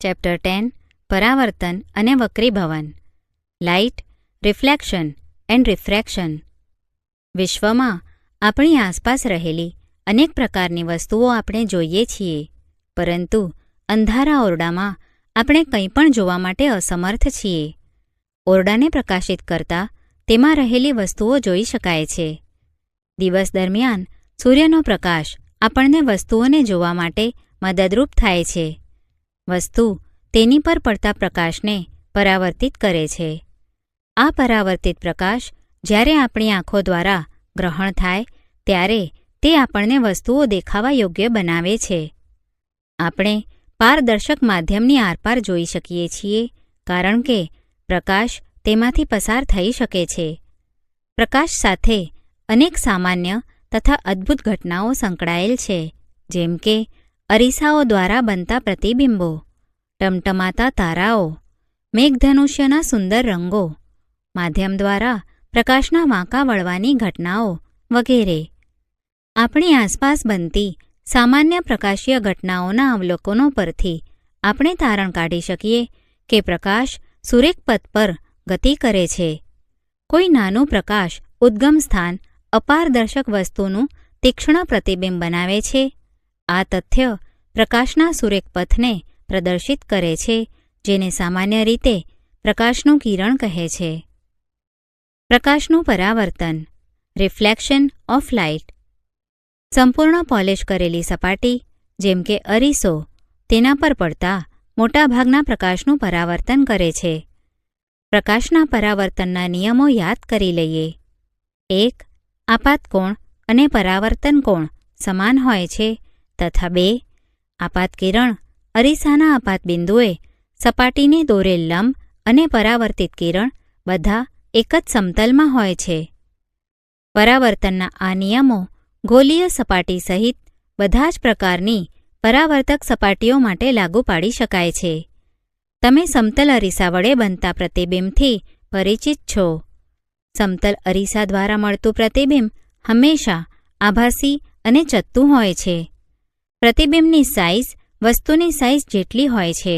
Chapter 10 પરાવર્તન અને વક્રીભવન. Light, reflection and refraction. વિશ્વમાં આપણી આસપાસ રહેલી અનેક પ્રકારની વસ્તુઓ આપણે જોઈએ છીએ, પરંતુ અંધારા ઓરડામાં આપણે કંઈ પણ જોવા માટે અસમર્થ છીએ. ઓરડાને પ્રકાશિત કરતા તેમાં રહેલી વસ્તુઓ જોઈ શકાય છે. દિવસ દરમિયાન સૂર્યનો પ્રકાશ આપણને વસ્તુઓને જોવા માટે મદદરૂપ થાય છે. વસ્તુ તેની પર પડતા પ્રકાશને પરાવર્તિત કરે છે. આ પરાવર્તિત પ્રકાશ જ્યારે આપણી આંખો દ્વારા ગ્રહણ થાય ત્યારે તે આપણને વસ્તુઓ દેખાવા યોગ્ય બનાવે છે. આપણે પારદર્શક માધ્યમની આરપાર જોઈ શકીએ છીએ કારણ કે પ્રકાશ તેમાંથી પસાર થઈ શકે છે. પ્રકાશ સાથે અનેક સામાન્ય તથા અદ્ભુત ઘટનાઓ સંકળાયેલ છે, જેમ કે અરીસાઓ દ્વારા બનતા પ્રતિબિંબો, ટમટમાતા તારાઓ, મેઘધનુષ્યના સુંદર રંગો, માધ્યમ દ્વારા પ્રકાશના વાંકા વળવાની ઘટનાઓ વગેરે. આપણી આસપાસ બનતી સામાન્ય પ્રકાશીય ઘટનાઓના અવલોકનો પરથી આપણે તારણ કાઢી શકીએ કે પ્રકાશ સુરેખપથ પર ગતિ કરે છે. કોઈ નાનું પ્રકાશ ઉદ્ગમ સ્થાન અપારદર્શક વસ્તુનું તીક્ષ્ણ પ્રતિબિંબ બનાવે છે. આ તથ્ય પ્રકાશના સુરેખપથને પ્રદર્શિત કરે છે, જેને સામાન્ય રીતે પ્રકાશનું કિરણ કહે છે. પ્રકાશનું પરાવર્તન, રિફ્લેક્શન ઓફ લાઇટ. સંપૂર્ણ પોલિશ કરેલી સપાટી જેમ કે અરીસો તેના પર પડતા મોટાભાગના પ્રકાશનું પરાવર્તન કરે છે. પ્રકાશના પરાવર્તનના નિયમો યાદ કરી લઈએ. 1. આપાત કોણ અને પરાવર્તન કોણ સમાન હોય છે તથા 2. આપાત કિરણ અરીસાના આપાત બિંદુએ સપાટીને દોરેલ લંબ અને પરાવર્તિત કિરણ બધા એક જ સમતલમાં હોય છે. પરાવર્તનના આ નિયમો ગોલીય સપાટી સહિત બધા જ પ્રકારની પરાવર્તક સપાટીઓ માટે લાગુ પાડી શકાય છે. તમે સમતલ અરીસા વડે બનતા પ્રતિબિંબથી પરિચિત છો. સમતલ અરીસા દ્વારા મળતું પ્રતિબિંબ હંમેશા આભાસી અને ચત્તું હોય છે. પ્રતિબિંબની સાઇઝ વસ્તુની સાઇઝ જેટલી હોય છે.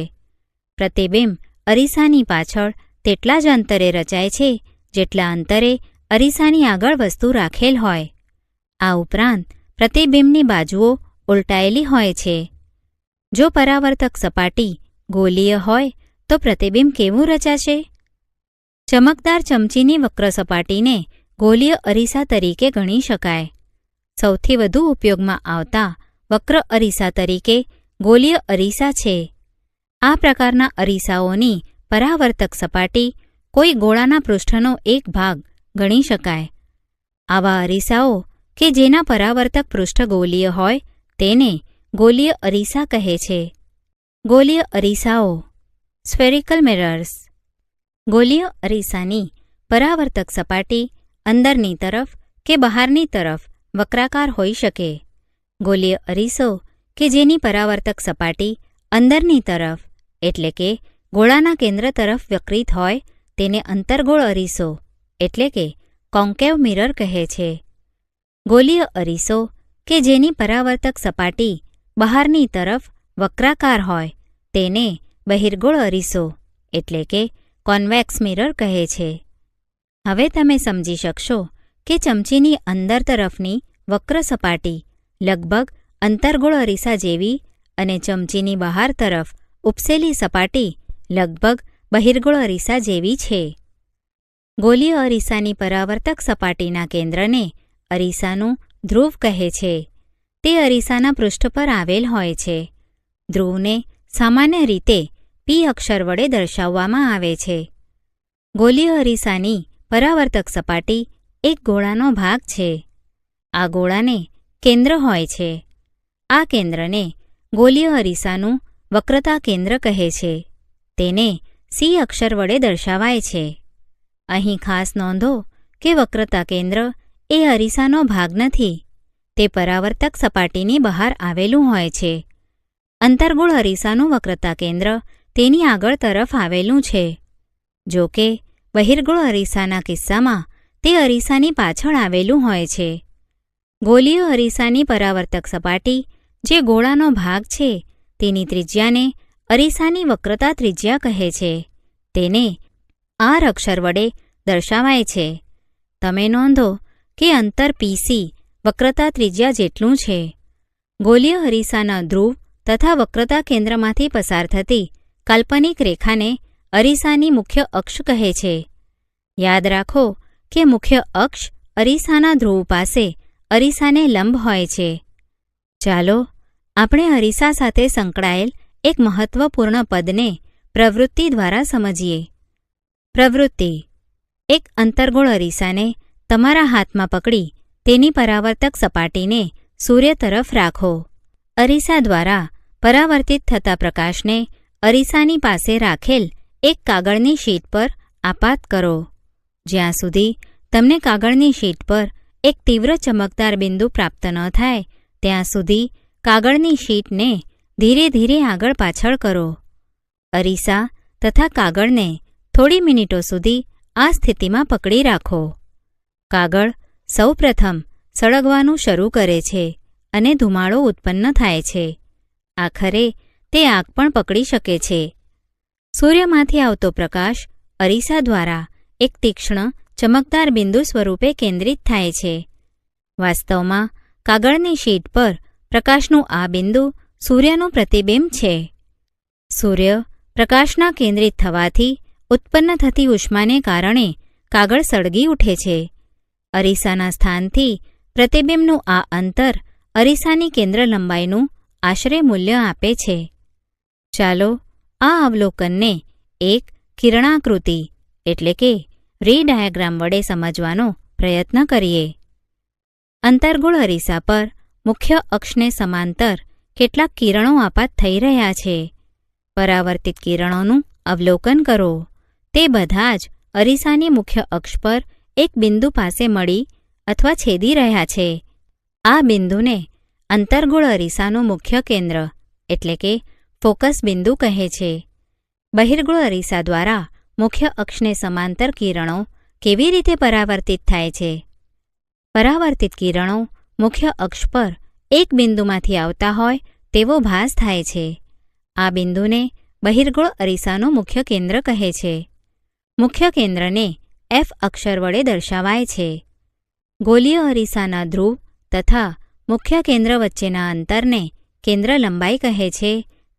પ્રતિબિંબ અરીસાની પાછળ તેટલા જ અંતરે રચાય છે જેટલા અંતરે અરીસાની આગળ વસ્તુ રાખેલ હોય. આ ઉપરાંત પ્રતિબિંબની બાજુઓ ઉલટાયેલી હોય છે. જો પરાવર્તક સપાટી ગોલીય હોય તો પ્રતિબિંબ કેવું રચાશે? ચમકદાર ચમચીની વક્ર સપાટીને ગોલીય અરીસા તરીકે ગણી શકાય. સૌથી વધુ ઉપયોગમાં આવતા વક્ર અરીસા તરીકે ગોલીય અરીસા છે. આ પ્રકારના અરીસાઓની પરાવર્તક સપાટી કોઈ ગોળાના પૃષ્ઠનો એક ભાગ ગણી શકાય. આવા અરીસાઓ કે જેના પરાવર્તક પૃષ્ઠ ગોલીય હોય તેને ગોલીય અરીસા કહે છે. ગોલીય અરીસાઓ, સ્ફેરિકલ મિરર્સ. ગોલીય અરીસાની પરાવર્તક સપાટી અંદરની તરફ કે બહારની તરફ વક્રાકાર હોઈ શકે. ગોલીય અરીસો કે જેની પરાવર્તક સપાટી અંદરની તરફ એટલે કે ગોળાના કેન્દ્ર તરફ વક્રિત હોય તેને અંતર્ગોળ અરીસો એટલે કે કોન્કેવ મિરર કહે છે. ગોલીય અરીસો કે જેની પરાવર્તક સપાટી બહારની તરફ વક્રાકાર હોય તેને બહિર્ગોળ અરીસો એટલે કે કોન્વેક્સ મિરર કહે છે. હવે તમે સમજી શકશો કે ચમચીની અંદર તરફની વક્ર સપાટી લગભગ અંતર્ગોળ અરીસા જેવી અને ચમચીની બહાર તરફ ઉપસેલી સપાટી લગભગ બહિર્ગોળ અરીસા જેવી છે. ગોલીય અરીસાની પરાવર્તક સપાટીના કેન્દ્રને અરીસાનું ધ્રુવ કહે છે. તે અરીસાના પૃષ્ઠ પર આવેલ હોય છે. ધ્રુવને સામાન્ય રીતે P અક્ષર વડે દર્શાવવામાં આવે છે. ગોલીય અરીસાની પરાવર્તક સપાટી એક ગોળાનો ભાગ છે. આ ગોળાને કેન્દ્ર હોય છે. આ કેન્દ્રને ગોલીય અરીસાનું વક્રતા કેન્દ્ર કહે છે. તેને C અક્ષર વડે દર્શાવાય છે. અહીં ખાસ નોંધો કે વક્રતા કેન્દ્ર એ અરીસાનો ભાગ નથી. તે પરાવર્તક સપાટીની બહાર આવેલું હોય છે. અંતર્ગોળ અરીસાનું વક્રતા કેન્દ્ર તેની આગળ તરફ આવેલું છે. જો કે બહિર્ગોળ અરીસાના કિસ્સામાં તે અરીસાની પાછળ આવેલું હોય છે. ગોલીય અરીસાની પરાવર્તક સપાટી જે ગોળાનો ભાગ છે તેની ત્રિજ્યાને અરીસાની વક્રતા ત્રિજ્યા કહે છે. તેને R અક્ષર વડે દર્શાવાય છે. તમે નોંધો કે અંતર PC વક્રતા ત્રિજ્યા જેટલું છે. ગોલીય અરીસાના ધ્રુવ તથા વક્રતા કેન્દ્રમાંથી પસાર થતી કાલ્પનિક રેખાને અરીસાની મુખ્ય અક્ષ કહે છે. યાદ રાખો કે મુખ્ય અક્ષ અરીસાના ધ્રુવ પાસે અરીસાને લંબ હોય છે. ચાલો આપણે અરીસા સાથે સંકળાયેલ એક મહત્વપૂર્ણ પદને પ્રવૃત્તિ દ્વારા સમજીએ. પ્રવૃત્તિ: એક અંતર્ગોળ અરીસાને તમારા હાથમાં પકડી તેની પરાવર્તક સપાટીને સૂર્ય તરફ રાખો. અરીસા દ્વારા પરાવર્તિત થતા પ્રકાશને અરીસાની પાસે રાખેલ એક કાગળની શીટ પર આપાત કરો. જ્યાં સુધી તમને કાગળની શીટ પર એક તીવ્ર ચમકદાર બિંદુ પ્રાપ્ત ન થાય ત્યાં સુધી કાગળની શીટને ધીરે ધીરે આગળ પાછળ કરો. અરીસા તથા કાગળને થોડી મિનિટો સુધી આ સ્થિતિમાં પકડી રાખો. કાગળ સૌપ્રથમ સળગવાનું શરૂ કરે છે અને ધુમાડો ઉત્પન્ન થાય છે. આખરે તે આગ પણ પકડી શકે છે. સૂર્યમાંથી આવતો પ્રકાશ અરીસા દ્વારા એક તીક્ષ્ણ ચમકદાર બિંદુ સ્વરૂપે કેન્દ્રિત થાય છે. વાસ્તવમાં કાગળની શીટ પર પ્રકાશનું આ બિંદુ સૂર્યનું પ્રતિબિંબ છે. સૂર્ય પ્રકાશના કેન્દ્રિત થવાથી ઉત્પન્ન થતી ઉષ્માને કારણે કાગળ સળગી ઉઠે છે. અરીસાના સ્થાનથી પ્રતિબિંબનું આ અંતર અરીસાની કેન્દ્ર લંબાઈનું આશરે મૂલ્ય આપે છે. ચાલો આ અવલોકનને એક કિરણાકૃતિ એટલે કે રે ડાયાગ્રામ વડે સમજવાનો પ્રયત્ન કરીએ. અંતર્ગોળ અરીસા પર મુખ્ય અક્ષને સમાંતર કેટલાક કિરણો આપાત થઈ રહ્યા છે. પરાવર્તિત કિરણોનું અવલોકન કરો. તે બધા જ અરીસાની મુખ્ય અક્ષ પર એક બિંદુ પાસે મળી અથવા છેદી રહ્યા છે. આ બિંદુને અંતર્ગોળ અરીસાનું મુખ્ય કેન્દ્ર એટલે કે ફોકસ બિંદુ કહે છે. બહિર્ગોળ અરીસા દ્વારા મુખ્ય અક્ષને સમાંતર કિરણો કેવી રીતે પરાવર્તિત થાય છે? પરાવર્તિત કિરણો મુખ્ય અક્ષ પર એક બિંદુમાંથી આવતા હોય તેવો ભાસ થાય છે. આ બિંદુને બહિર્ગોળ અરીસાનું મુખ્ય કેન્દ્ર કહે છે. મુખ્ય કેન્દ્રને F અક્ષર વડે દર્શાવાય છે. ગોલીય અરીસાના ધ્રુવ તથા મુખ્ય કેન્દ્ર વચ્ચેના અંતરને કેન્દ્ર લંબાઈ કહે છે.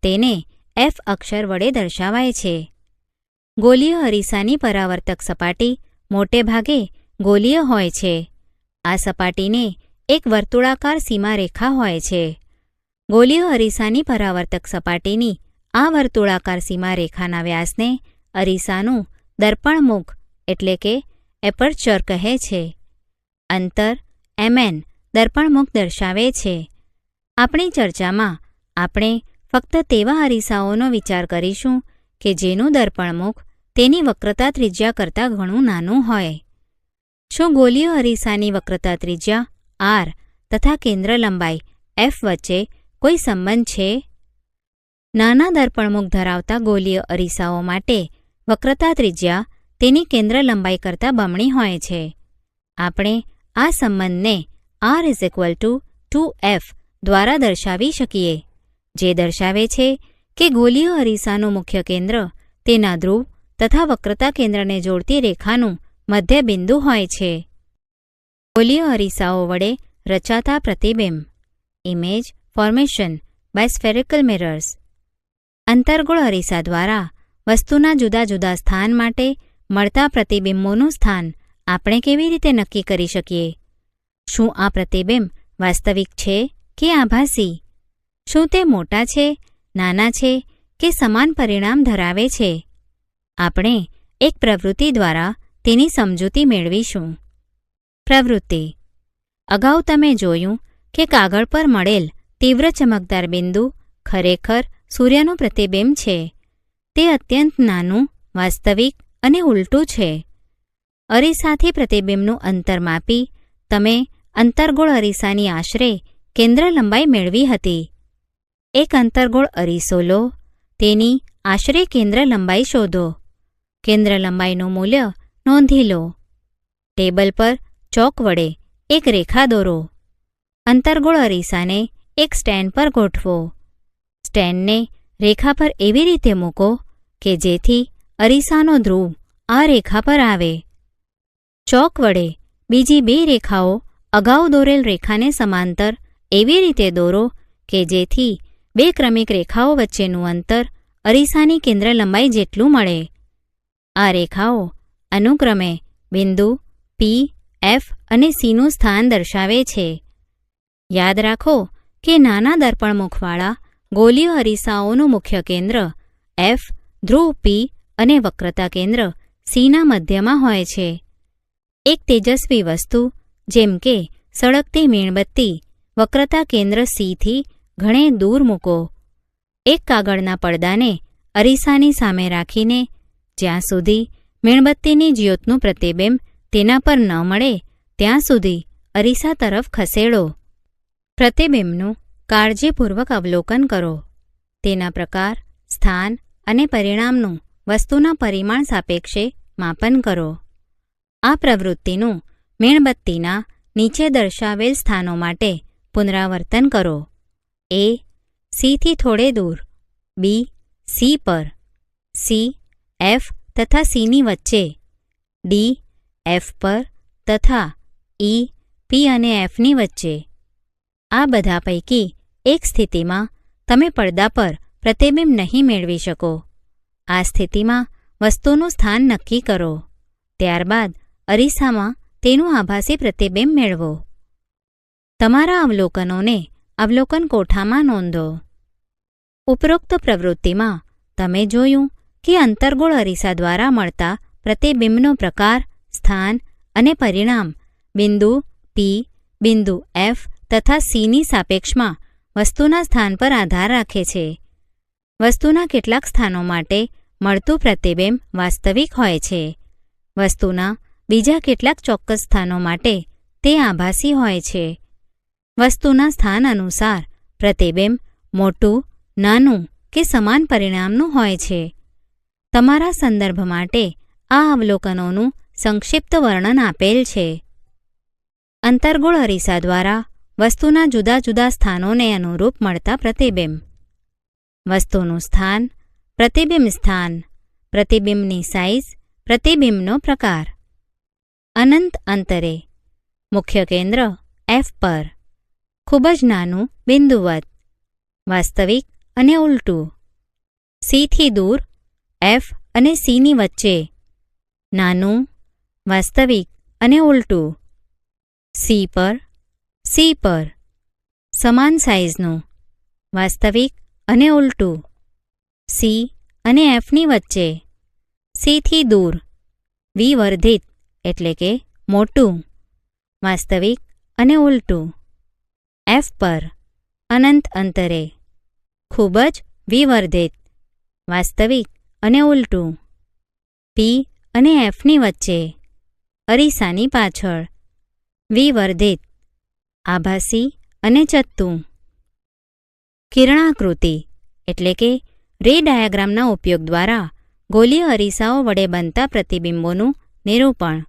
તેને F અક્ષર વડે દર્શાવાય છે. ગોલીય અરીસાની પરાવર્તક સપાટી મોટે ભાગે ગોલીય હોય છે. આ સપાટીને એક વર્તુળાકાર સીમારેખા હોય છે. ગોલીય અરીસાની પરાવર્તક સપાટીની આ વર્તુળાકાર સીમારેખાના વ્યાસને અરીસાનું દર્પણમુખ એટલે કે એપર્ચર કહે છે. અંતર Mn દર્પણમુખ દર્શાવે છે. આપણી ચર્ચામાં આપણે ફક્ત તેવા અરીસાઓનો વિચાર કરીશું કે જેનું દર્પણમુખ તેની વક્રતા ત્રિજ્યા કરતાં ઘણું નાનું હોય. શું ગોલીય અરીસાની વક્રતા ત્રિજ્યા R તથા કેન્દ્ર લંબાઈ F વચ્ચે કોઈ સંબંધ છે? નાના દર્પણમુખ ધરાવતા ગોલીય અરીસાઓ માટે વક્રતા ત્રિજ્યા તેની કેન્દ્ર લંબાઈ કરતાં બમણી હોય છે. આપણે આ સંબંધને R=2F દ્વારા દર્શાવી શકીએ, જે દર્શાવે છે કે ગોલીય અરીસાનું મુખ્ય કેન્દ્ર તેના ધ્રુવ તથા વક્રતા કેન્દ્રને જોડતી રેખાનું મધ્ય બિંદુ હોય છે. ગોલીય અરીસાઓ વડે રચાતા પ્રતિબિંબ image formation by spherical mirrors. અંતર્ગોળ અરીસા દ્વારા વસ્તુના જુદા જુદા સ્થાન માટે મળતા પ્રતિબિંબોનું સ્થાન આપણે કેવી રીતે નક્કી કરી શકીએ? શું આ પ્રતિબિંબ વાસ્તવિક છે કે આભાસી? શું તે મોટા છે, નાના છે કે સમાન પરિણામ ધરાવે છે? આપણે એક પ્રવૃત્તિ દ્વારા તેની સમજૂતી મેળવીશું. પ્રવૃત્તિ: અગાઉ તમે જોયું કે કાગળ પર મળેલ તીવ્ર ચમકદાર બિંદુ ખરેખર સૂર્યનું પ્રતિબિંબ છે. તે અત્યંત નાનું, વાસ્તવિક અને ઉલટું છે. અરીસાથી પ્રતિબિંબનું અંતર માપી તમે અંતર્ગોળ અરીસાની આશરે કેન્દ્ર લંબાઈ મેળવી હતી. એક અંતર્ગોળ અરીસો લો, તેની આશરે કેન્દ્ર લંબાઈ શોધો. કેન્દ્ર લંબાઈનું મૂલ્ય નોંધી લો. ટેબલ પર ચોક વડે એક રેખા દોરો. અંતર્ગોળ અરીસાને એક સ્ટેન્ડ પર ગોઠવો. સ્ટેન્ડને રેખા પર એવી રીતે મૂકો કે જેથી અરીસાનો ધ્રુવ આ રેખા પર આવે. ચોક વડે બીજી 2 રેખાઓ અગાઉ દોરેલ રેખાને સમાંતર એવી રીતે દોરો કે જેથી 2 ક્રમિક રેખાઓ વચ્ચેનું અંતર અરીસાની કેન્દ્ર લંબાઈ જેટલું મળે. આ રેખાઓ અનુક્રમે બિંદુ P, F અને C નું સ્થાન દર્શાવે છે. યાદ રાખો કે નાના દર્પણમુખવાળા ગોલીય અરીસાઓનું મુખ્ય કેન્દ્ર F, ધ્રુવ P અને વક્રતા કેન્દ્ર C ના મધ્યમાં હોય છે. એક તેજસ્વી વસ્તુ જેમ કે સળગતી મીણબત્તી વક્રતા કેન્દ્ર C થી ઘણે દૂર મૂકો. એક કાગળના પડદાને અરીસાની સામે રાખીને જ્યાં સુધી મીણબત્તીની જ્યોતનું પ્રતિબિંબ તેના પર ન મળે ત્યાં સુધી અરીસા તરફ ખસેડો. પ્રતિબિંબનું કાળજીપૂર્વક અવલોકન કરો. તેના પ્રકાર, સ્થાન અને પરિણામનું વસ્તુના પરિમાણ સાપેક્ષે માપન કરો. આ પ્રવૃત્તિનું મીણબત્તીના નીચે દર્શાવેલ સ્થાનો માટે પુનરાવર્તન કરો. A, C થી થોડે દૂર, B, C પર, C, F તથા C ની વચ્ચે, D, F પર તથા E, P અને F ની વચ્ચે. આ બધા પૈકી એક સ્થિતિમાં તમે પડદા પર પ્રતિબિંબ નહીં મેળવી શકો. આ સ્થિતિમાં વસ્તુનું સ્થાન નક્કી કરો. ત્યારબાદ અરીસામાં તેનું આભાસી પ્રતિબિંબ મેળવો. તમારા અવલોકનોને અવલોકન કોઠામાં નોંધો. ઉપરોક્ત પ્રવૃત્તિમાં તમે જોયું કે અંતર્ગોળ અરીસા દ્વારા મળતા પ્રતિબિંબનો પ્રકાર, સ્થાન અને પરિણામ બિંદુ P, બિંદુ F તથા C ની સાપેક્ષમાં વસ્તુના સ્થાન પર આધાર રાખે છે. વસ્તુના કેટલાક સ્થાનો માટે મળતું પ્રતિબિંબ વાસ્તવિક હોય છે. વસ્તુના બીજા કેટલાક ચોક્કસ સ્થાનો માટે તે આભાસી હોય છે. વસ્તુના સ્થાન અનુસાર પ્રતિબિંબ મોટું, નાનું કે સમાન પરિણામનું હોય છે. તમારા સંદર્ભ માટે આ અવલોકનોનું સંક્ષિપ્ત વર્ણન આપેલ છે. અંતર્ગોળ અરીસા દ્વારા વસ્તુના જુદા જુદા સ્થાનોને અનુરૂપ મળતા પ્રતિબિંબ. વસ્તુનું સ્થાન, પ્રતિબિંબ સ્થાન, પ્રતિબિંબની સાઇઝ, પ્રતિબિંબનો પ્રકાર. અનંત અંતરે, મુખ્ય કેન્દ્ર F પર, ખૂબ જ નાનું બિંદુવત, વાસ્તવિક અને ઉલટું. C થી દૂર, F અને C ની વચ્ચે, નાનું, વાસ્તવિક અને ઉલટું. C પર, સમાન સાઇઝનું, વાસ્તવિક અને ઉલટું. C અને F ની વચ્ચે, C થી દૂર, વિવર્ધિત એટલે કે મોટું, વાસ્તવિક અને ઉલટું. F પર, અનંત અંતરે, ખૂબ જ વિવર્ધિત, વાસ્તવિક અને ઉલટું. P અને F ની વચ્ચે, અરીસાની પાછળ, વિવર્ધિત, આભાસી અને ચત્તું. કિરણાકૃતિ એટલે કે રે ડાયાગ્રામના ઉપયોગ દ્વારા ગોલીય અરીસાઓ વડે બનતા પ્રતિબિંબોનું નિરૂપણ.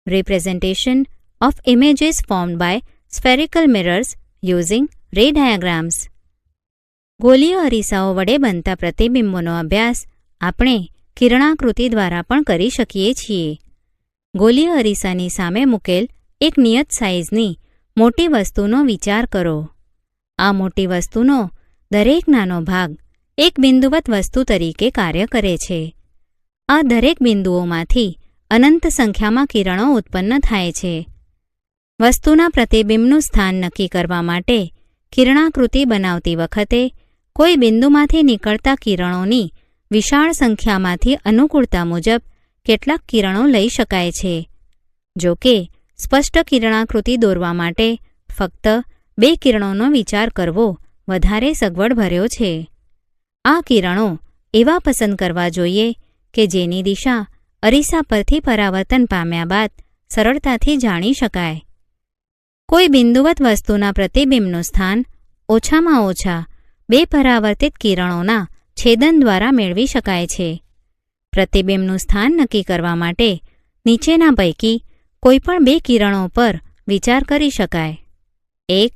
Representation of images formed by spherical mirrors using ray diagrams. ગોલીય અરીસાઓ વડે બનતા પ્રતિબિંબોનો અભ્યાસ આપણે કિરણાકૃતિ દ્વારા પણ કરી શકીએ છીએ. ગોલીય અરીસાની સામે મૂકેલ એક નિયત સાઇઝની મોટી વસ્તુનો વિચાર કરો. આ મોટી વસ્તુનો દરેક નાનો ભાગ એક બિંદુવત વસ્તુ તરીકે કાર્ય કરે છે. આ દરેક બિંદુઓમાંથી અનંત સંખ્યામાં કિરણો ઉત્પન્ન થાય છે. વસ્તુના પ્રતિબિંબનું સ્થાન નક્કી કરવા માટે કિરણાકૃતિ બનાવતી વખતે કોઈ બિંદુમાંથી નીકળતા કિરણોની વિશાળ સંખ્યામાંથી અનુકૂળતા મુજબ કેટલાક કિરણો લઈ શકાય છે. જો કે સ્પષ્ટ કિરણાકૃતિ દોરવા માટે ફક્ત 2 કિરણોનો વિચાર કરવો વધારે સગવડભર્યો છે. આ કિરણો એવા પસંદ કરવા જોઈએ કે જેની દિશા અરીસા પરથી પરાવર્તન પામ્યા બાદ સરળતાથી જાણી શકાય. કોઈ બિંદુવત વસ્તુના પ્રતિબિંબનું સ્થાન ઓછામાં ઓછા 2 પરાવર્તિત કિરણોના છેદન દ્વારા મેળવી શકાય છે. પ્રતિબિંબનું સ્થાન નક્કી કરવા માટે નીચેના પૈકી કોઈપણ 2 કિરણો પર વિચાર કરી શકાય. 1.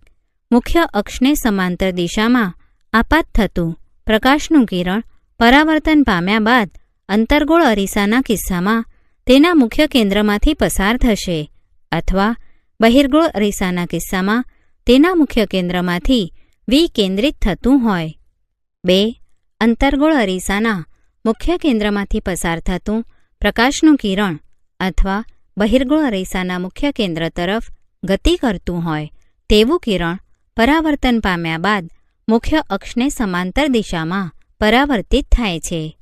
મુખ્ય અક્ષને સમાંતર દિશામાં આપાત થતું પ્રકાશનું કિરણ પરાવર્તન પામ્યા બાદ અંતર્ગોળ અરીસાના કિસ્સામાં તેના મુખ્ય કેન્દ્રમાંથી પસાર થશે અથવા બહિર્ગોળ અરીસાના કિસ્સામાં તેના મુખ્ય કેન્દ્રમાંથી વિકેન્દ્રિત થતું હોય. 2. અંતર્ગોળ અરીસાના મુખ્ય કેન્દ્રમાંથી પસાર થતું પ્રકાશનું કિરણ અથવા બહિર્ગોળ અરીસાના મુખ્ય કેન્દ્ર તરફ ગતિ કરતું હોય તેવું કિરણ પરાવર્તન પામ્યા બાદ મુખ્ય અક્ષને સમાંતર દિશામાં પરાવર્તિત થાય છે.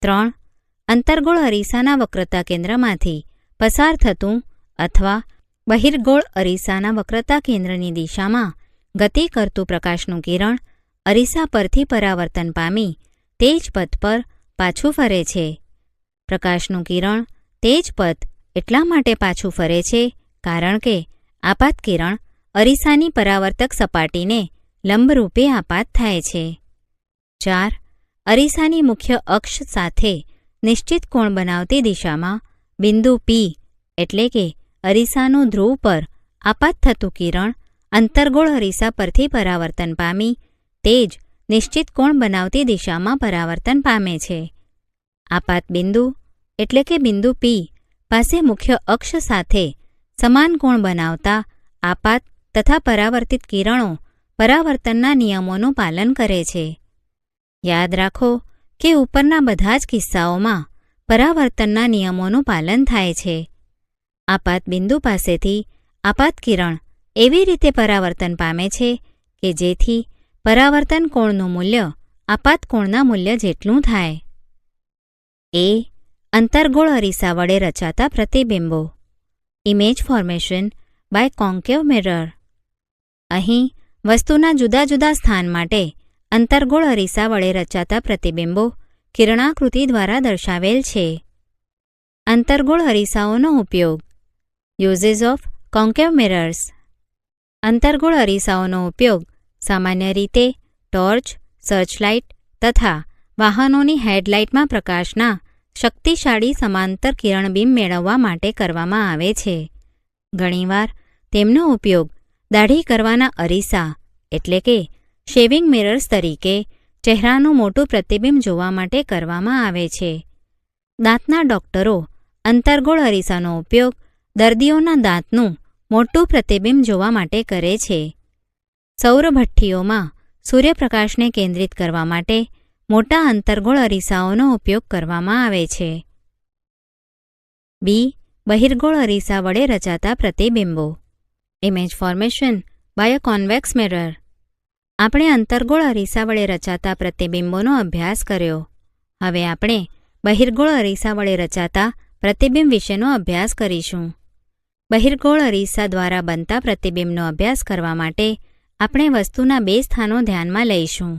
3. અંતર્ગોળ અરીસાના વક્રતા કેન્દ્રમાંથી પસાર થતું અથવા બહિર્ગોળ અરીસાના વક્રતા કેન્દ્રની દિશામાં ગતિ કરતું પ્રકાશનું કિરણ અરીસા પરથી પરાવર્તન પામી તે જ પથ પર પાછું ફરે છે. પ્રકાશનું કિરણ તે જ પથ એટલા માટે પાછું ફરે છે કારણ કે આપાત કિરણ અરીસાની પરાવર્તક સપાટીને લંબરૂપે આપાત થાય છે. 4. અરીસાની મુખ્ય અક્ષ સાથે નિશ્ચિત કોણ બનાવતી દિશામાં બિંદુ P એટલે કે અરીસાનું ધ્રુવ પર આપાત થતું કિરણ અંતર્ગોળ અરીસા પરથી પરાવર્તન પામી તે જ નિશ્ચિત કોણ બનાવતી દિશામાં પરાવર્તન પામે છે. આપાત બિંદુ એટલે કે બિંદુ P પાસે મુખ્ય અક્ષ સાથે સમાન કોણ બનાવતા આપાત તથા પરાવર્તિત કિરણો પરાવર્તનના નિયમોનું પાલન કરે છે. યાદ રાખો કે ઉપરના બધા જ કિસ્સાઓમાં પરાવર્તનના નિયમોનું પાલન થાય છે. આપાત બિંદુ પાસેથી આપાત કિરણ એવી રીતે પરાવર્તન પામે છે કે જેથી પરાવર્તન કોણનું મૂલ્ય આપાત કોણના મૂલ્ય જેટલું થાય. એ. અંતર્ગોળ અરીસા વડે રચાતા પ્રતિબિંબો. Image formation by concave mirror. અહીં વસ્તુના જુદા જુદા સ્થાન માટે અંતર્ગોળ અરીસા વડે રચાતા પ્રતિબિંબો કિરણાકૃતિ દ્વારા દર્શાવેલ છે. અંતર્ગોળ અરીસાઓનો ઉપયોગ. Uses of concave mirrors. અંતર્ગોળ અરીસાઓનો ઉપયોગ સામાન્ય રીતે ટોર્ચ, સર્ચલાઇટ તથા વાહનોની હેડલાઇટમાં પ્રકાશના શક્તિશાળી સમાંતર કિરણબીમ મેળવવા માટે કરવામાં આવે છે. ઘણીવાર તેમનો ઉપયોગ દાઢી કરવાના અરીસા એટલે કે શેવિંગ મિરર્સ તરીકે ચહેરાનું મોટું પ્રતિબિંબ જોવા માટે કરવામાં આવે છે. દાંતના ડોક્ટરો અંતર્ગોળ અરીસાનો ઉપયોગ દર્દીઓના દાંતનું મોટું પ્રતિબિંબ જોવા માટે કરે છે. સૌરભઠ્ઠીઓમાં સૂર્યપ્રકાશને કેન્દ્રિત કરવા માટે મોટા અંતર્ગોળ અરીસાઓનો ઉપયોગ કરવામાં આવે છે. બી. બહિર્ગોળ અરીસા વડે રચાતા પ્રતિબિંબો. Image formation by a convex mirror. આપણે અંતર્ગોળ અરીસા વડે રચાતા પ્રતિબિંબોનો અભ્યાસ કર્યો. હવે આપણે બહિર્ગોળ અરીસા વડે રચાતા પ્રતિબિંબ વિશેનો અભ્યાસ કરીશું. બહિર્ગોળ અરીસા દ્વારા બનતા પ્રતિબિંબનો અભ્યાસ કરવા માટે આપણે વસ્તુના બે સ્થાનો ધ્યાનમાં લઈશું.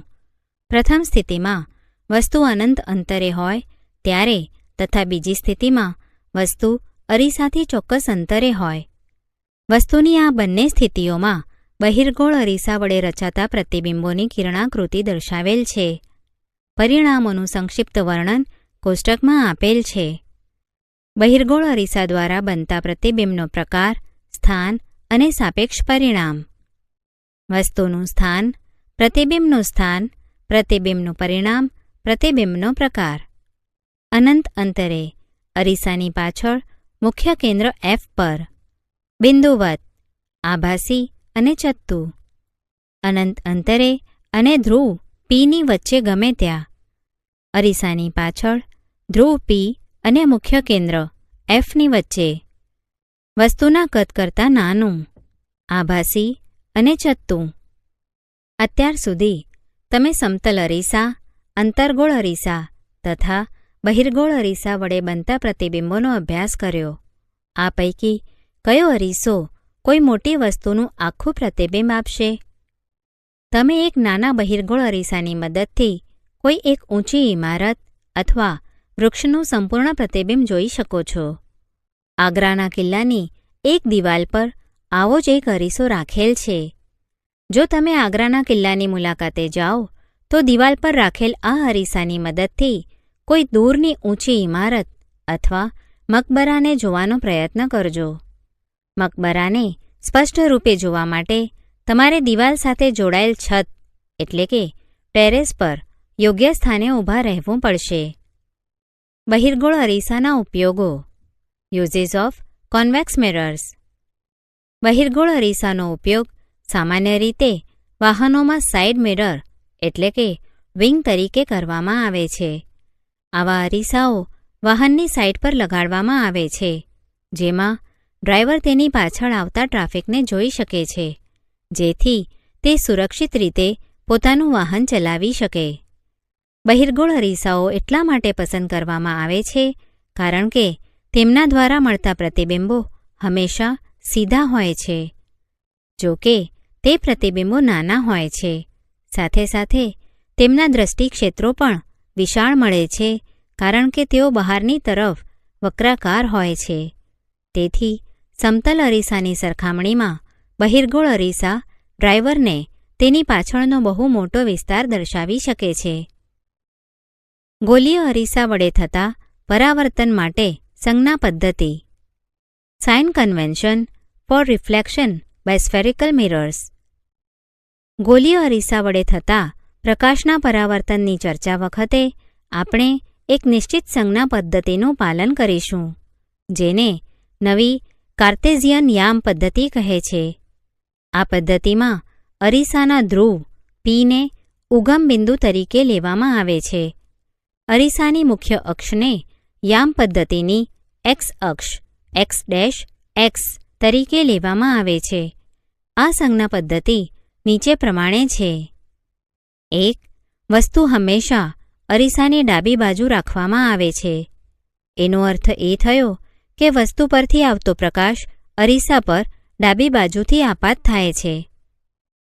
પ્રથમ સ્થિતિમાં વસ્તુ અનંત અંતરે હોય ત્યારે તથા બીજી સ્થિતિમાં વસ્તુ અરીસાથી ચોક્કસ અંતરે હોય. વસ્તુની આ બંને સ્થિતિઓમાં બહિર્ગોળ અરીસા વડે રચાતા પ્રતિબિંબોની કિરણાકૃતિ દર્શાવેલ છે. પરિણામોનું સંક્ષિપ્ત વર્ણન કોષ્ટકમાં આપેલ છે. બહિર્ગોળ અરીસા દ્વારા બનતા પ્રતિબિંબનો પ્રકાર, સ્થાન અને સાપેક્ષ પરિણામ. વસ્તુનું સ્થાન, પ્રતિબિંબનું સ્થાન, પ્રતિબિંબનું પરિણામ, પ્રતિબિંબનો પ્રકાર. અનંત અંતરે અરીસાની પાછળ મુખ્ય કેન્દ્ર F પર બિંદુવત, આભાસી અને ચત્તુ. અનંત અંતરે અને ધ્રુવ Pની વચ્ચે ગમે ત્યાં. અરીસાની પાછળ ધ્રુવ P અને મુખ્ય કેન્દ્ર Fની વચ્ચે. વસ્તુના કદ કરતાં નાનું, આભાસી અને ચત્તુ. અત્યાર સુધી તમે સમતલ અરીસા, અંતર્ગોળ અરીસા તથા બહિર્ગોળ અરીસા વડે બનતા પ્રતિબિંબોનો અભ્યાસ કર્યો. આ પૈકી કયો અરીસો કોઈ મોટી વસ્તુનું આખું પ્રતિબિંબ આપશે? તમે એક નાના બહિર્ગોળ અરીસાની મદદથી કોઈ એક ઊંચી ઇમારત અથવા વૃક્ષનું સંપૂર્ણ પ્રતિબિંબ જોઈ શકો છો. આગ્રાના કિલ્લાની એક દિવાલ પર આવો જ એક અરીસો રાખેલ છે. જો તમે આગ્રાના કિલ્લાની મુલાકાતે જાઓ તો દિવાલ પર રાખેલ આ અરીસાની મદદથી કોઈ દૂરની ઊંચી ઇમારત અથવા મકબરાને જોવાનો પ્રયત્ન કરજો. મકબરાને સ્પષ્ટ રૂપે જોવા માટે તમારે દિવાલ સાથે જોડાયેલ છત એટલે કે ટેરેસ પર યોગ્ય સ્થાને ઊભા રહેવું પડશે. બહિર્ગોળ અરીસાના ઉપયોગો. Uses of convex mirrors. બહિર્ગોળ અરીસાનો ઉપયોગ સામાન્ય રીતે વાહનોમાં સાઇડ મિરર એટલે કે વિંગ તરીકે કરવામાં આવે છે. આવા અરીસાઓ વાહનની સાઇડ પર લગાડવામાં આવે છે, જેમાં ડ્રાઈવર તેની પાછળ આવતા ટ્રાફિકને જોઈ શકે છે, જેથી તે સુરક્ષિત રીતે પોતાનું વાહન ચલાવી શકે. બહિર્ગોળ અરીસાઓ એટલા માટે પસંદ કરવામાં આવે છે કારણ કે તેમના દ્વારા મળતા પ્રતિબિંબો હંમેશા સીધા હોય છે. જો કે તે પ્રતિબિંબો નાના હોય છે, સાથે સાથે તેમના દૃષ્ટિક્ષેત્રો પણ વિશાળ મળે છે કારણ કે તેઓ બહારની તરફ વક્રાકાર હોય છે. તેથી સમતલ અરીસાની સરખામણીમાં બહિર્ગોળ અરીસા ડ્રાઈવરને તેની પાછળનો બહુ મોટો વિસ્તાર દર્શાવી શકે છે. ગોલીય અરીસા વડે થતા પરાવર્તન માટે સંજ્ઞા પદ્ધતિ. Sign convention for reflection by spherical mirrors. ગોલીય અરીસા વડે થતા પ્રકાશના પરાવર્તનની ચર્ચા વખતે આપણે એક નિશ્ચિત સંજ્ઞા પદ્ધતિનું પાલન કરીશું, જેને નવી કાર્તેઝિયન યામ પદ્ધતિ કહે છે. આ પદ્ધતિમાં અરીસાના ધ્રુવ પીને ઉગમ બિંદુ તરીકે લેવામાં આવે છે. અરીસાની મુખ્ય અક્ષને યામ પદ્ધતિની એક્સ અક્ષ x' તરીકે લેવામાં આવે છે. આ સંજ્ઞા પદ્ધતિ નીચે પ્રમાણે છે. 1. વસ્તુ હંમેશા અરીસાની ડાબી બાજુ રાખવામાં આવે છે. એનો અર્થ એ થયો કે વસ્તુ પરથી આવતો પ્રકાશ અરીસા પર ડાબી બાજુથી આપાત થાય છે.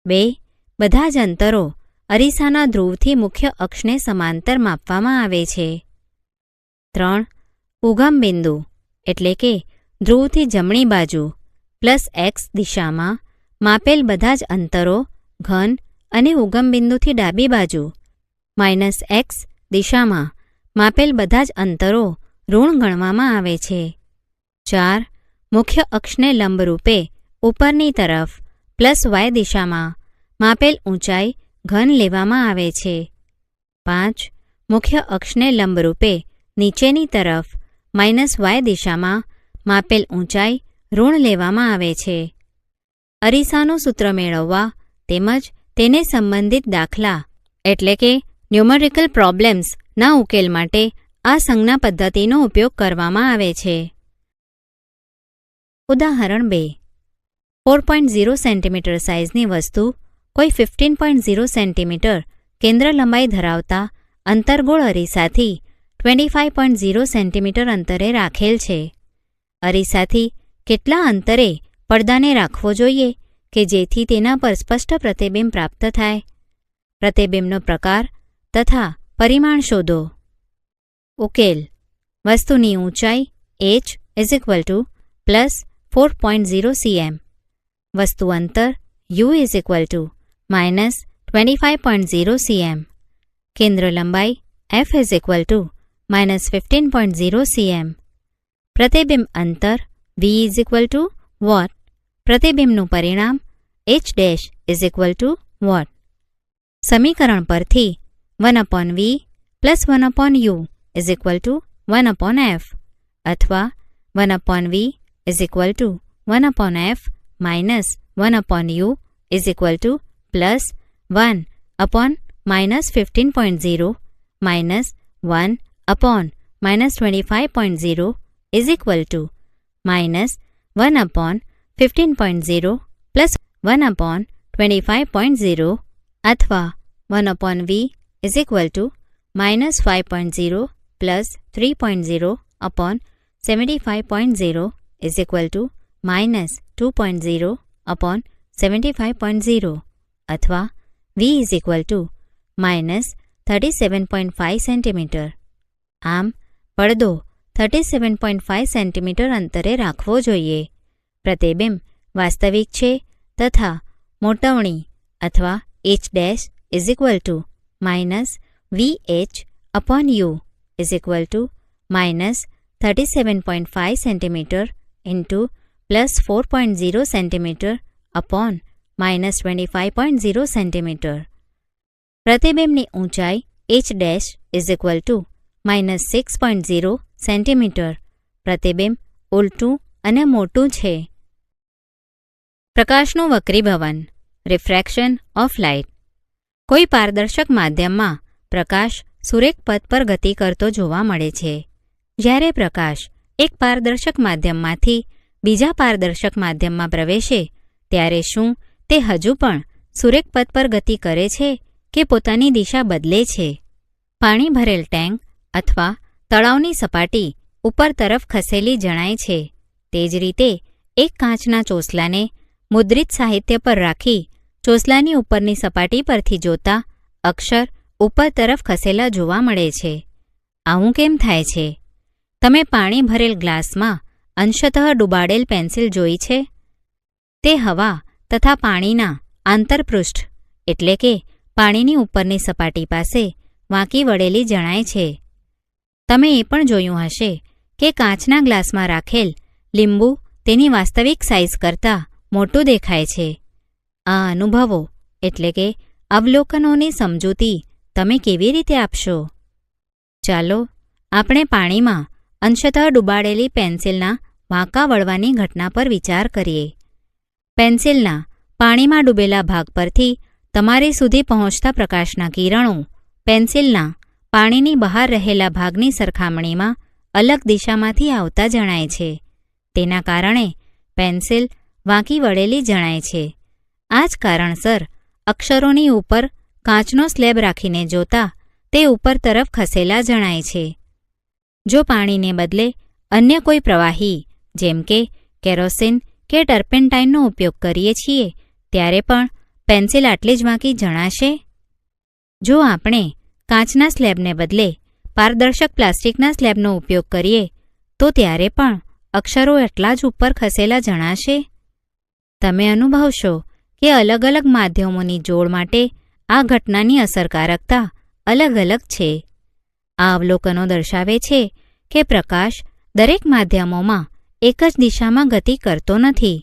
2. બધા જ અંતરો અરીસાના ધ્રુવથી મુખ્ય અક્ષને સમાંતર માપવામાં આવે છે. 3. ઉગમ બિંદુ એટલે કે ધ્રુવથી જમણી બાજુ +x દિશામાં માપેલ બધા જ અંતરો ઘન અને ઉગમ બિંદુથી ડાબી બાજુ -x દિશામાં માપેલ બધા જ અંતરો ઋણ ગણવામાં આવે છે. 4. મુખ્ય અક્ષને લંબરૂપે ઉપરની તરફ +y દિશામાં માપેલ ઊંચાઈ ઘન લેવામાં આવે છે. 5. મુખ્ય અક્ષને લંબરૂપે નીચેની તરફ -y દિશામાં માપેલ ઊંચાઈ ઋણ લેવામાં આવે છે. અરીસાનું સૂત્ર મેળવવા તેમજ તેને સંબંધિત દાખલા એટલે કે ન્યુમેરિકલ પ્રોબ્લેમ્સ ના ઉકેલ માટે આ સંજ્ઞા પદ્ધતિનો ઉપયોગ કરવામાં આવે છે. ઉદાહરણ 2. 4.0 સેન્ટીમીટર સાઇઝની વસ્તુ કોઈ 15.0 સેન્ટીમીટર કેન્દ્ર લંબાઈ ધરાવતા અંતર્ગોળ અરીસાથી 25.0 સેન્ટીમીટર અંતરે રાખેલ છે. અરીસાથી કેટલા અંતરે પડદાને રાખવો જોઈએ કે જેથી તેના પર સ્પષ્ટ પ્રતિબિંબ પ્રાપ્ત થાય? પ્રતિબિંબનો પ્રકાર તથા પરિમાણ શોધો. ઉકેલ. વસ્તુની ઊંચાઈ h +4.0 cm. વસ્તુ અંતર u -25.0 cm. કેન્દ્ર લંબાઈ f -15.0 cm. પ્રતિબિંબ અંતર v વોટ. પ્રતિબિંબનું પરિણામ h' વોટ. સમીકરણ પરથી 1/v + 1/u 1/f અથવા 1/v 1/f - 1/u +1/-15.0 -1/-25.0 -1/15.0 +1/25.0 અથવા 1/v -5.0 +3.0 75.0 -2.0 75.0 અથવા v -37.5 સેન્ટીમીટર. આમ પડદો 37.5 સેન્ટીમીટર અંતરે રાખવો જોઈએ. પ્રતિબિંબ વાસ્તવિક છે તથા મોટવણી અથવા h' -vh/u -37.5 centimetre +4.0 centimetre -25.0 centimetre. પ્રતિબિંબની ઊંચાઈ h' = -6.0 સેન્ટીમીટર. પ્રતિબિંબ ઉલટું અને મોટું છે. પ્રકાશનું વક્રીભવન, રિફ્રેક્શન ઓફ લાઇટ. કોઈ પારદર્શક માધ્યમમાં પ્રકાશ સુરેખ પથ પર ગતિ કરતો જોવા મળે છે. જ્યારે પ્રકાશ એક પારદર્શક માધ્યમમાંથી બીજા પારદર્શક માધ્યમમાં પ્રવેશે ત્યારે શું તે હજુ પણ સુરેખ પથ પર ગતિ કરે છે કે પોતાની દિશા બદલે છે? પાણી ભરેલ ટેન્ક અથવા તળાવની સપાટી ઉપર તરફ ખસેલી જણાય છે. તે જ રીતે એક કાચના ચોસલાને મુદ્રિત સાહિત્ય પર રાખી ચોસલાની ઉપરની સપાટી પરથી જોતા અક્ષર ઉપર તરફ ખસેલા જોવા મળે છે. આવું કેમ થાય છે? તમે પાણી ભરેલ ગ્લાસમાં અંશતઃ ડૂબાડેલ પેન્સિલ જોઈ છે? તે હવા તથા પાણીના આંતરપૃષ્ઠ એટલે કે પાણીની ઉપરની સપાટી પાસે વાંકી વળેલી જણાય છે. તમે એ પણ જોયું હશે કે કાચના ગ્લાસમાં રાખેલ લીંબુ તેની વાસ્તવિક સાઇઝ કરતાં મોટું દેખાય છે. આ અનુભવો એટલે કે અવલોકનોની સમજૂતી તમે કેવી રીતે આપશો? ચાલો આપણે પાણીમાં અંશતઃ ડૂબાડેલી પેન્સિલના વાંકા વળવાની ઘટના પર વિચાર કરીએ. પેન્સિલના પાણીમાં ડૂબેલા ભાગ પરથી તમારી સુધી પહોંચતા પ્રકાશના કિરણો પેન્સિલના પાણીની બહાર રહેલા ભાગની સરખામણીમાં અલગ દિશામાંથી આવતા જણાય છે. તેના કારણે પેન્સિલ વાંકી વળેલી જણાય છે. આ જ કારણસર અક્ષરોની ઉપર કાચનો સ્લેબ રાખીને જોતા તે ઉપર તરફ ખસેલા જણાય છે. જો પાણીને બદલે અન્ય કોઈ પ્રવાહી જેમ કે કેરોસીન કે ટર્પેન્ટાઇનનો ઉપયોગ કરીએ છીએ ત્યારે પણ પેન્સિલ આટલી જ વાંકી જણાશે? જો આપણે કાચના સ્લેબને બદલે પારદર્શક પ્લાસ્ટિકના સ્લેબનો ઉપયોગ કરીએ તો ત્યારે પણ અક્ષરો એટલા જ ઉપર ખસેલા જણાશે? તમે અનુભવશો કે અલગ અલગ માધ્યમોની જોડ માટે આ ઘટનાની અસરકારકતા અલગ અલગ છે. આ અવલોકનો દર્શાવે છે કે પ્રકાશ દરેક માધ્યમોમાં એક જ દિશામાં ગતિ કરતો નથી.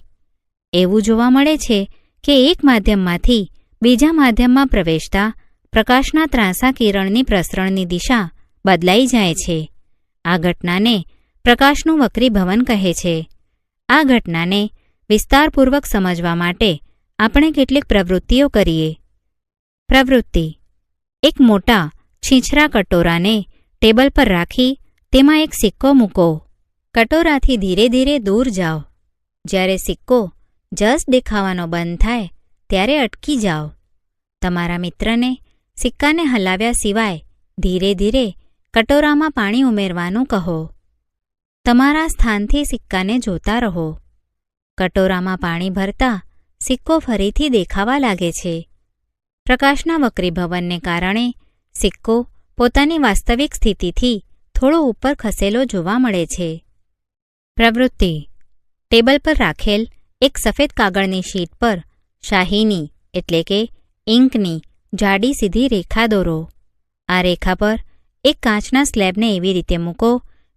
એવું જોવા મળે છે કે એક માધ્યમમાંથી બીજા માધ્યમમાં પ્રવેશતા પ્રકાશના ત્રાંસા કિરણની પ્રસરણની દિશા બદલાઈ જાય છે. આ ઘટનાને પ્રકાશનું વક્રીભવન કહે છે. આ ઘટનાને વિસ્તારપૂર્વક સમજવા માટે આપણે કેટલીક પ્રવૃત્તિઓ કરીએ. પ્રવૃત્તિ: એક મોટા છીંછરા કટોરાને ટેબલ પર રાખી તેમાં એક સિક્કો મૂકો. કટોરાથી ધીરે ધીરે દૂર જાઓ. જ્યારે સિક્કો જસ્ટ દેખાવાનો બંધ થાય ત્યારે અટકી જાઓ. તમારા મિત્રને સિક્કાને હલાવ્યા સિવાય ધીરે ધીરે કટોરામાં પાણી ઉમેરવાનું કહો. તમારા સ્થાનથી સિક્કાને જોતા રહો. કટોરામાં પાણી ભરતા સિક્કો ફરીથી દેખાવા લાગે છે. પ્રકાશના વક્રીભવનને કારણે સિક્કો પોતાની વાસ્તવિક સ્થિતિથી થોડો ઉપર ખસેલો જોવા મળે છે. પ્રવૃત્તિ: ટેબલ પર રાખેલ એક સફેદ કાગળની શીટ પર શાહીની એટલે કે ઇંકની જાડી સીધી રેખા દોરો. આ રેખા પર એક કાચના સ્લેબને એવી રીતે મૂકો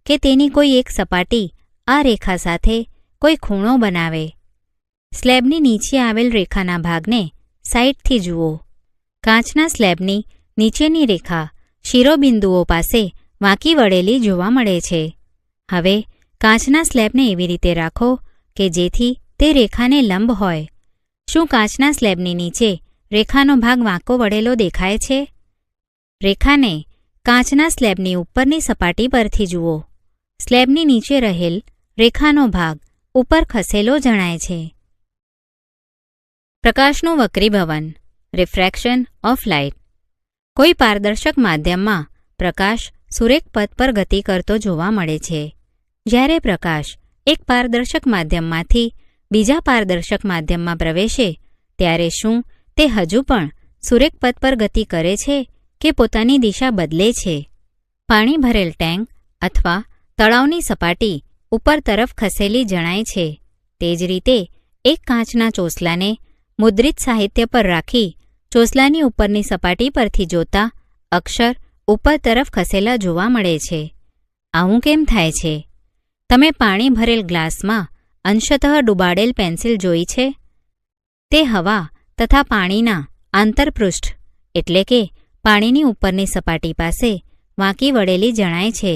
કે તેની કોઈ એક સપાટી આ રેખા સાથે કોઈ ખૂણો બનાવે. સ્લેબની નીચે આવેલ રેખાના ભાગને સાઇડથી જુઓ. કાચના સ્લેબની નીચેની રેખા શિરોબિંદુઓ પાસે વાંકી વળેલી જોવા મળે છે. હવે કાચના સ્લેબને એવી રીતે રાખો કે જેથી તે રેખાને લંબ હોય. શું કાચના સ્લેબની નીચે રેખાનો ભાગ વાંકો વળેલો દેખાય છે? રેખાને કાચના સ્લેબની ઉપરની સપાટી પરથી જુઓ. સ્લેબની નીચે રહેલ રેખાનો ભાગ ઉપર ખસેલો જણાય છે. પ્રકાશનું વક્રીભવન, રિફ્રેક્શન ઓફ લાઇટ. કોઈ પારદર્શક માધ્યમમાં પ્રકાશ સુરેખ પથ પર ગતિ કરતો જોવા મળે છે. જ્યારે પ્રકાશ એક પારદર્શક માધ્યમમાંથી બીજા પારદર્શક માધ્યમમાં પ્રવેશે ત્યારે શું તે હજુ પણ સુરેખ પથ પર ગતિ કરે છે કે પોતાની દિશા બદલે છે? પાણી ભરેલ ટેન્ક અથવા તળાવની સપાટી ઉપર તરફ ખસેલી જણાય છે. તે જ રીતે એક કાચના ચોસલાને મુદ્રિત સાહિત્ય પર રાખી ચોસલાની ઉપરની સપાટી પરથી જોતા અક્ષર ઉપર તરફ ખસેલા જોવા મળે છે. આવું કેમ થાય છે? તમે પાણી ભરેલ ગ્લાસમાં અંશતઃ ડૂબાડેલ પેન્સિલ જોઈ છે? તે હવા તથા પાણીના આંતરપૃષ્ઠ એટલે કે પાણીની ઉપરની સપાટી પાસે વાંકી વળેલી જણાય છે.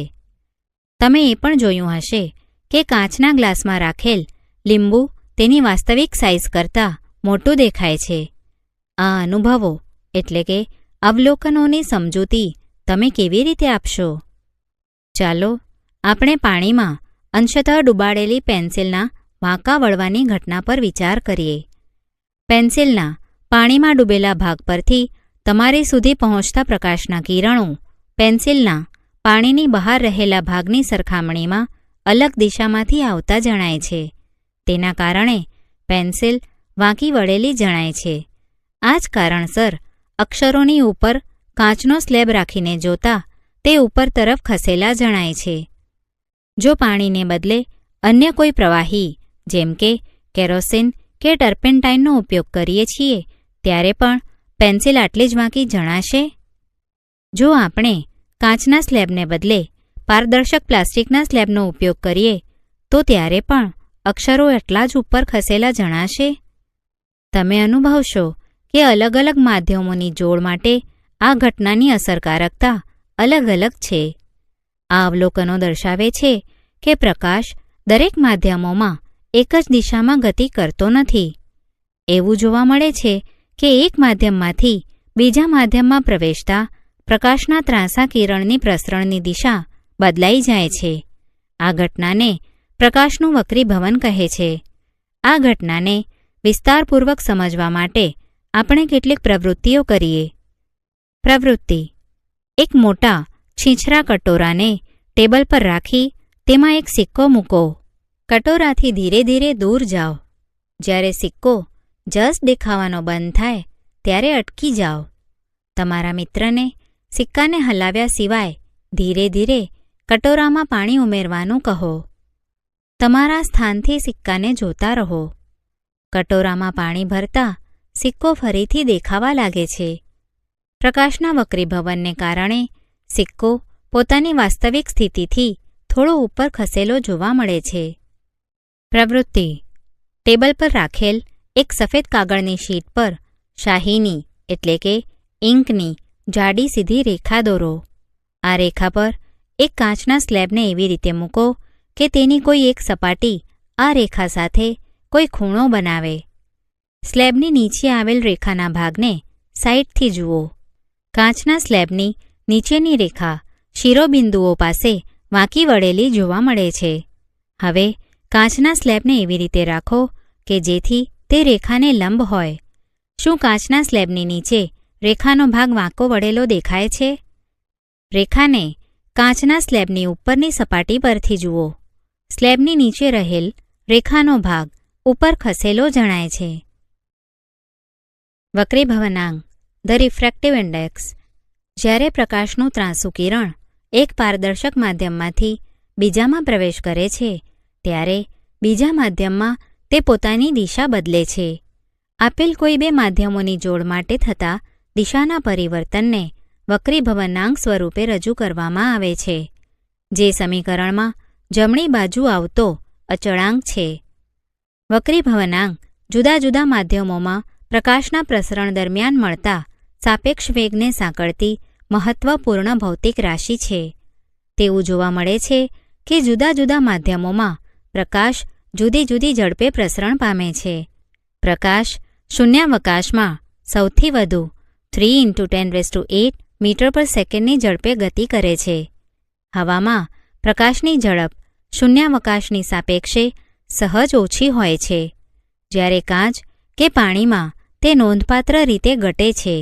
તમે એ પણ જોયું હશે કે કાચના ગ્લાસમાં રાખેલ લીંબુ તેની વાસ્તવિક સાઇઝ કરતાં મોટું દેખાય છે. આ અનુભવો એટલે કે અવલોકનોની સમજૂતી તમે કેવી રીતે આપશો? ચાલો આપણે પાણીમાં અંશતઃ ડૂબાડેલી પેન્સિલના વાંકા વળવાની ઘટના પર વિચાર કરીએ. પેન્સિલના પાણીમાં ડૂબેલા ભાગ પરથી તમારી સુધી પહોંચતા પ્રકાશના કિરણો પેન્સિલના પાણીની બહાર રહેલા ભાગની સરખામણીમાં અલગ દિશામાંથી આવતા જણાય છે. તેના કારણે પેન્સિલ વાંકી વળેલી જણાય છે. આ જ કારણસર અક્ષરોની ઉપર કાચનો સ્લેબ રાખીને જોતા તે ઉપર તરફ ખસેલા જણાય છે. જો પાણીને બદલે અન્ય કોઈ પ્રવાહી જેમ કે કેરોસીન કે ટર્પેન્ટાઇનનો ઉપયોગ કરીએ છીએ ત્યારે પણ પેન્સિલ આટલી જ વાંકી જણાશે? જો આપણે કાચના સ્લેબને બદલે પારદર્શક પ્લાસ્ટિકના સ્લેબનો ઉપયોગ કરીએ તો ત્યારે પણ અક્ષરો એટલા જ ઉપર ખસેલા જણાશે? તમે અનુભવશો કે અલગ અલગ માધ્યમોની જોડ માટે આ ઘટનાની અસરકારકતા અલગ અલગ છે. આ અવલોકનો દર્શાવે છે કે પ્રકાશ દરેક માધ્યમોમાં એક જ દિશામાં ગતિ કરતો નથી. એવું જોવા મળે છે કે એક માધ્યમમાંથી બીજા માધ્યમમાં પ્રવેશતા પ્રકાશના ત્રાંસા કિરણની પ્રસરણની દિશા બદલાઈ જાય છે. આ ઘટનાને પ્રકાશનું વક્રીભવન કહે છે. આ ઘટનાને વિસ્તારપૂર્વક સમજવા માટે આપણે કેટલીક પ્રવૃત્તિઓ કરીએ. પ્રવૃત્તિ: એક મોટા છીંછરા કટોરાને ટેબલ પર રાખી તેમાં એક સિક્કો મૂકો. કટોરાથી ધીરે ધીરે દૂર જાઓ. જ્યારે સિક્કો જસ્ટ દેખાવાનો બંધ થાય ત્યારે અટકી જાઓ. તમારા મિત્રને સિક્કાને હલાવ્યા સિવાય ધીરે ધીરે કટોરામાં પાણી ઉમેરવાનું કહો. તમારા સ્થાનથી સિક્કાને જોતા રહો. કટોરામાં પાણી ભરતા સિક્કો ફરીથી દેખાવા લાગે છે. પ્રકાશના વક્રીભવનને કારણે સિક્કો પોતાની વાસ્તવિક સ્થિતિથી થોડો ઉપર ખસેલો જોવા મળે છે. પ્રવૃત્તિ: ટેબલ પર રાખેલ એક સફેદ કાગળની શીટ પર શાહીની એટલે કે ઇંકની જાડી સીધી રેખા દોરો. આ રેખા પર એક કાચના સ્લેબને એવી રીતે મૂકો કે તેની કોઈ એક સપાટી આ રેખા સાથે કોઈ ખૂણો બનાવે. સ્લેબની નીચે આવેલ રેખાના ભાગને સાઇડથી જુઓ. કાચના સ્લેબની નીચેની રેખા શિરોબિંદુઓ પાસે વાંકી વળેલી જોવા મળે છે. હવે કાચના સ્લેબને એવી રીતે રાખો કે જેથી તે રેખાને લંબ હોય. શું કાચના સ્લેબની નીચે રેખાનો ભાગ વાંકો વળેલો દેખાય છે? રેખાને કાચના સ્લેબની ઉપરની સપાટી પરથી જુઓ. સ્લેબની નીચે રહેલ રેખાનો ભાગ ઉપર ખસેલો જણાય છે. વક્રીભવનાંક ધ રિફ્રેક્ટિવ ઇન્ડેક્સ: જ્યારે પ્રકાશનું ત્રાંસુ કિરણ એક પારદર્શક માધ્યમમાંથી બીજામાં પ્રવેશ કરે છે ત્યારે બીજા માધ્યમમાં તે પોતાની દિશા બદલે છે. આપેલ કોઈ બે માધ્યમોની જોડ માટે થતા દિશાના પરિવર્તનને વક્રીભવનાંક સ્વરૂપે રજૂ કરવામાં આવે છે, જે સમીકરણમાં જમણી બાજુ આવતો અચળાંક છે. વક્રીભવનાંક જુદા જુદા માધ્યમોમાં પ્રકાશના પ્રસરણ દરમિયાન મળતા સાપેક્ષ વેગને સાંકળતી મહત્વપૂર્ણ ભૌતિક રાશિ છે. તેવું જોવા મળે છે કે જુદા જુદા માધ્યમોમાં પ્રકાશ જુદી જુદી ઝડપે પ્રસરણ પામે છે. પ્રકાશ શૂન્યાવકાશમાં સૌથી વધુ 3 × 10⁸ મીટર પર સેકન્ડની ઝડપે ગતિ કરે છે. હવામાં પ્રકાશની ઝડપ શૂન્યાવકાશની સાપેક્ષે સહજ ઓછી હોય છે, જ્યારે કાચ કે પાણીમાં તે નોંધપાત્ર રીતે ઘટે છે.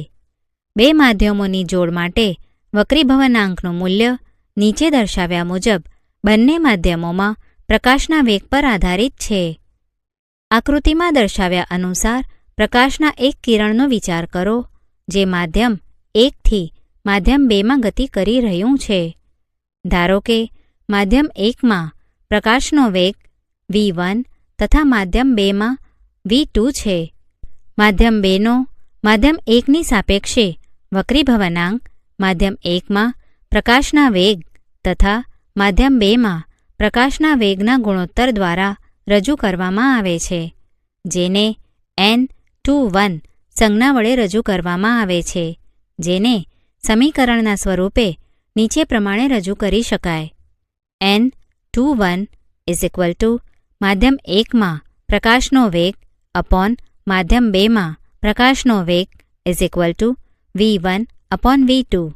બે માધ્યમોની જોડ માટે વક્રીભવનાંકનું મૂલ્ય નીચે દર્શાવ્યા મુજબ બંને માધ્યમોમાં પ્રકાશના વેગ પર આધારિત છે. આકૃતિમાં દર્શાવ્યા અનુસાર પ્રકાશના એક કિરણનો વિચાર કરો જે માધ્યમ 1 થી માધ્યમ 2 માં ગતિ કરી રહ્યું છે. ધારો કે માધ્યમ 1 માં પ્રકાશનો વેગ v1 તથા માધ્યમ 2 માં v2 છે. માધ્યમ 2 નો માધ્યમ 1 ની સાપેક્ષે વક્રીભવનાંક માધ્યમ 1 માં પ્રકાશના વેગ તથા માધ્યમ 2 માં પ્રકાશના વેગના ગુણોત્તર દ્વારા રજૂ કરવામાં આવે છે, જેને n/1 સંજ્ઞા વડે રજૂ કરવામાં આવે છે, જેને સમીકરણના સ્વરૂપે નીચે પ્રમાણે રજૂ કરી શકાય. n21 માધ્યમ 1માં પ્રકાશનો વેગ અપોન માધ્યમ 2માં પ્રકાશનો વેગ v1/v2.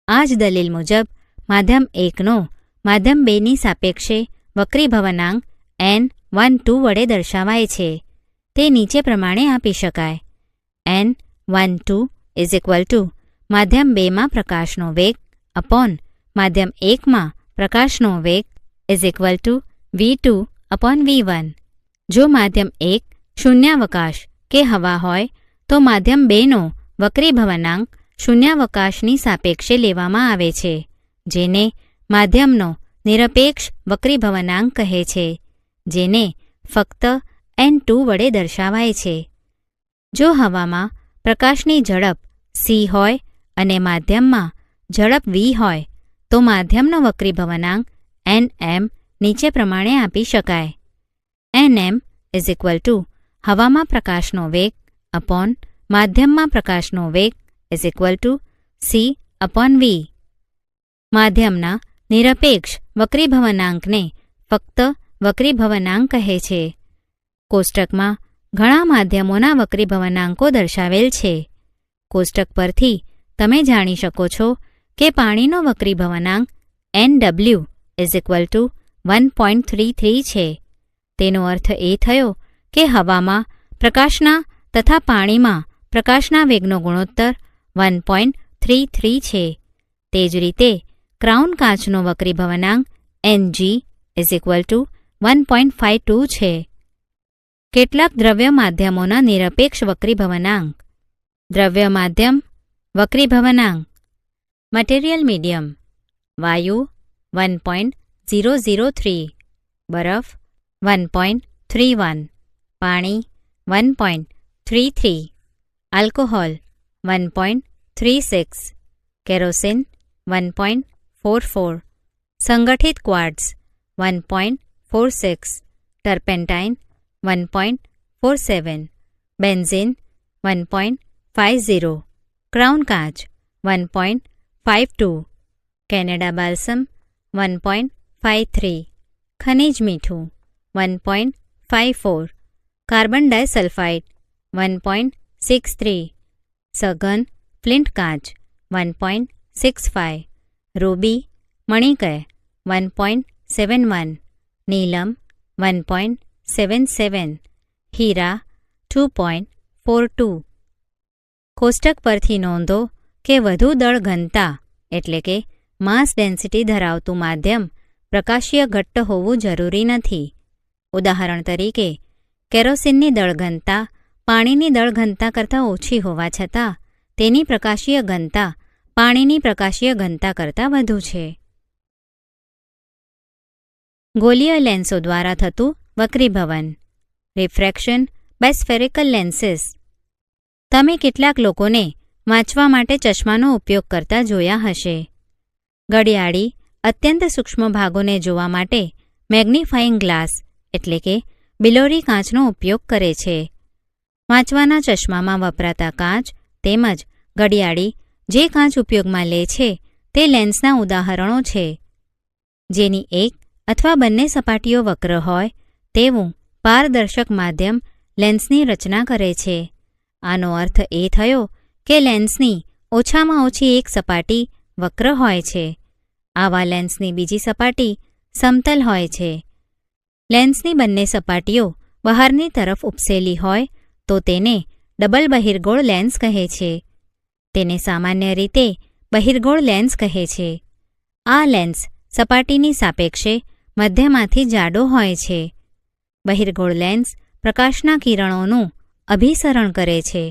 આ જ દલીલ મુજબ માધ્યમ 1નો માધ્યમ 2ની સાપેક્ષે વક્રીભવનાંક n12 વડે દર્શાવાય છે. તે નીચે પ્રમાણે આપી શકાય. n12 માધ્યમ 2માં પ્રકાશનો વેગ અપોન માધ્યમ 1માં પ્રકાશનો વેગ v2/v1. જો માધ્યમ 1 શૂન્યાવકાશ કે હવા હોય તો માધ્યમ 2નો વક્રીભવનાંક શૂન્યાવકાશની સાપેક્ષે લેવામાં આવે છે, જેને માધ્યમનો નિરપેક્ષ વક્રીભવનાંક કહે છે, જેને ફક્ત n2 વડે દર્શાવાય છે. જો હવામાં પ્રકાશની ઝડપ c હોય અને માધ્યમમાં ઝડપ v હોય તો માધ્યમનો વક્રીભવનાંક nm નીચે પ્રમાણે આપી શકાય. nm હવામાં પ્રકાશનો વેગ અપોન માધ્યમમાં પ્રકાશનો વેગ c/v. માધ્યમના નિરપેક્ષ વક્રીભવનાંકને ફક્ત વક્રીભવનાંક કહે છે. કોષ્ટકમાં ઘણા માધ્યમોના વક્રીભવનાંકો દર્શાવેલ છે. કોષ્ટક પરથી તમે જાણી શકો છો કે પાણીનો વક્રીભવનાંક Nw 1.33 છે. તેનો અર્થ એ થયો કે હવામાં પ્રકાશના તથા પાણીમાં પ્રકાશના વેગનો ગુણોત્તર 1.33 છે. તે જ રીતે ક્રાઉન કાચનો વક્રીભવનાંક Ng 1.52 છે. કેટલાક દ્રવ્ય માધ્યમોના નિરપેક્ષ વક્રીભવનાંક. દ્રવ્ય માધ્યમ વક્રીભવનાંક. મટીરીયલ મીડિયમ: વાયુ 1.003, બરફ 1.31, પાણી 1.33, આલ્કોહોલ 1.36, કેરોસીન 1.44, સંગઠિત ક્વાર્ટઝ 1.46, ટર્પેન્ટાઇન 1.47, બેન્ઝીન 1.50, ક્રાઉન કાચ 1.52, કેનેડા બાલ્સમ 1.53, ખનિજ મીઠું 1.54, કાર્બન ડાયસલ્ફાઇડ 1.63, સઘન ફ્લિન્ટ કાચ 1.65, રૂબી મણિકય 1.71, નીલમ 1.77, હીરા 2.42. કોષ્ટક પરથી નોંધો કે વધુ દળ ઘનતા એટલે કે માસ ડેન્સિટી ધરાવતું માધ્યમ પ્રકાશીય ઘટ્ટ હોવું જરૂરી નથી. ઉદાહરણ તરીકે કેરોસીનની દળ ઘનતા પાણીની દળ ઘનતા કરતાં ઓછી હોવા છતાં તેની પ્રકાશીય ઘનતા પાણીની પ્રકાશીય ઘનતા કરતાં વધુ છે. ગોલીય લેન્સો દ્વારા થતું વક્રીભવન. Refraction by spherical lenses. તમે કેટલાક લોકોને વાંચવા માટે ચશ્માનો ઉપયોગ કરતા જોયા હશે. ઘડિયાળી અત્યંત સૂક્ષ્મ ભાગોને જોવા માટે મેગ્નિફાઇંગ ગ્લાસ એટલે કે બિલોરી કાચનો ઉપયોગ કરે છે. વાંચવાના ચશ્મામાં વપરાતા કાચ તેમજ ઘડિયાળી જે કાચ ઉપયોગમાં લે છે તે લેન્સના ઉદાહરણો છે. જેની એક અથવા બંને સપાટીઓ વક્ર હોય તેવું પારદર્શક માધ્યમ લેન્સની રચના કરે છે. આનો અર્થ એ થયો કે લેન્સની ઓછામાં ઓછી એક સપાટી વક્ર હોય છે. આવા લેન્સની બીજી સપાટી સમતલ હોય છે. લેન્સની બંને સપાટીઓ બહારની તરફ ઉપસેલી હોય તો તેને ડબલ બહિર્ગોળ લેન્સ કહે છે. તેને સામાન્ય રીતે બહિર્ગોળ લેન્સ કહે છે. આ લેન્સ સપાટીની સાપેક્ષે મધ્યમાંથી જાડો હોય છે. બહિર્ગોળ લેન્સ પ્રકાશના કિરણોનું અભિસરણ કરે છે.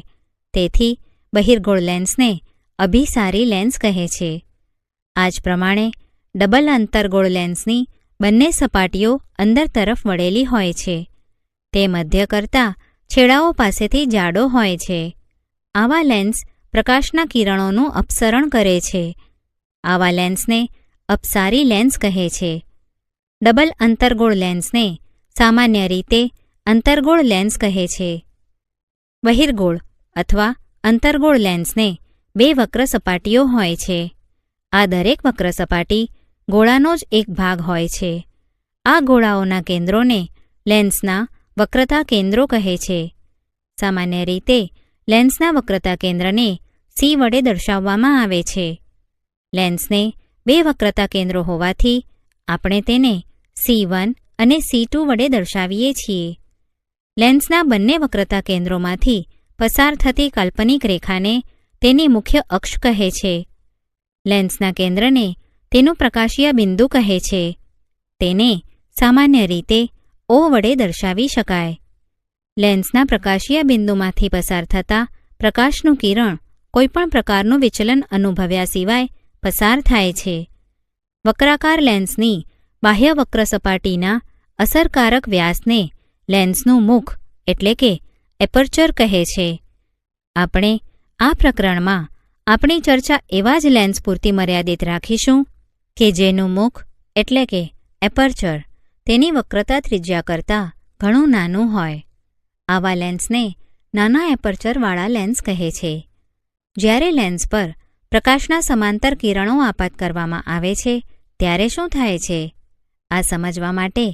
તેથી બહિર્ગોળ લેન્સને અભિસારી લેન્સ કહે છે. આ જ પ્રમાણે ડબલ અંતર્ગોળ લેન્સની બંને સપાટીઓ અંદર તરફ વળેલી હોય છે. તે મધ્ય કરતાં છેડાઓ પાસેથી જાડો હોય છે. આવા લેન્સ પ્રકાશના કિરણોનું અપસરણ કરે છે. આવા લેન્સને અપસારી લેન્સ કહે છે. ડબલ અંતર્ગોળ લેન્સને સામાન્ય રીતે અંતર્ગોળ લેન્સ કહે છે. બહિર્ગોળ અથવા અંતર્ગોળ લેન્સને 2 વક્ર સપાટીઓ હોય છે. આ દરેક વક્ર સપાટી ગોળાનો જ એક ભાગ હોય છે. આ ગોળાઓના કેન્દ્રોને લેન્સના વક્રતા કેન્દ્રો કહે છે. સામાન્ય રીતે લેન્સના વક્રતા કેન્દ્રને C વડે દર્શાવવામાં આવે છે. લેન્સને 2 વક્રતા કેન્દ્રો હોવાથી આપણે તેને C1 અને C2 વડે દર્શાવીએ છીએ. લેન્સના બંને વક્રતા કેન્દ્રોમાંથી પસાર થતી કાલ્પનિક રેખાને તેની મુખ્ય અક્ષ કહે છે. લેન્સના કેન્દ્રને તેનું પ્રકાશીય બિંદુ કહે છે. તેને સામાન્ય રીતે O વડે દર્શાવી શકાય. લેન્સના પ્રકાશીય બિંદુમાંથી પસાર થતા પ્રકાશનું કિરણ કોઈપણ પ્રકારનું વિચલન અનુભવ્યા સિવાય પસાર થાય છે. વક્રાકાર લેન્સની બાહ્ય વક્ર સપાટીના અસરકારક વ્યાસને લેન્સનું મુખ એટલે કે એપર્ચર કહે છે. આપણે આ પ્રકરણમાં આપણી ચર્ચા એવા જ લેન્સ પૂરતી મર્યાદિત રાખીશું કે જેનું મુખ એટલે કે એપર્ચર તેની વક્રતા ત્રિજ્યા કરતાં ઘણું નાનું હોય. આવા લેન્સને નાના એપર્ચરવાળા લેન્સ કહે છે. જ્યારે લેન્સ પર પ્રકાશના સમાંતર કિરણો આપાત કરવામાં આવે છે ત્યારે શું થાય છે? આ સમજવા માટે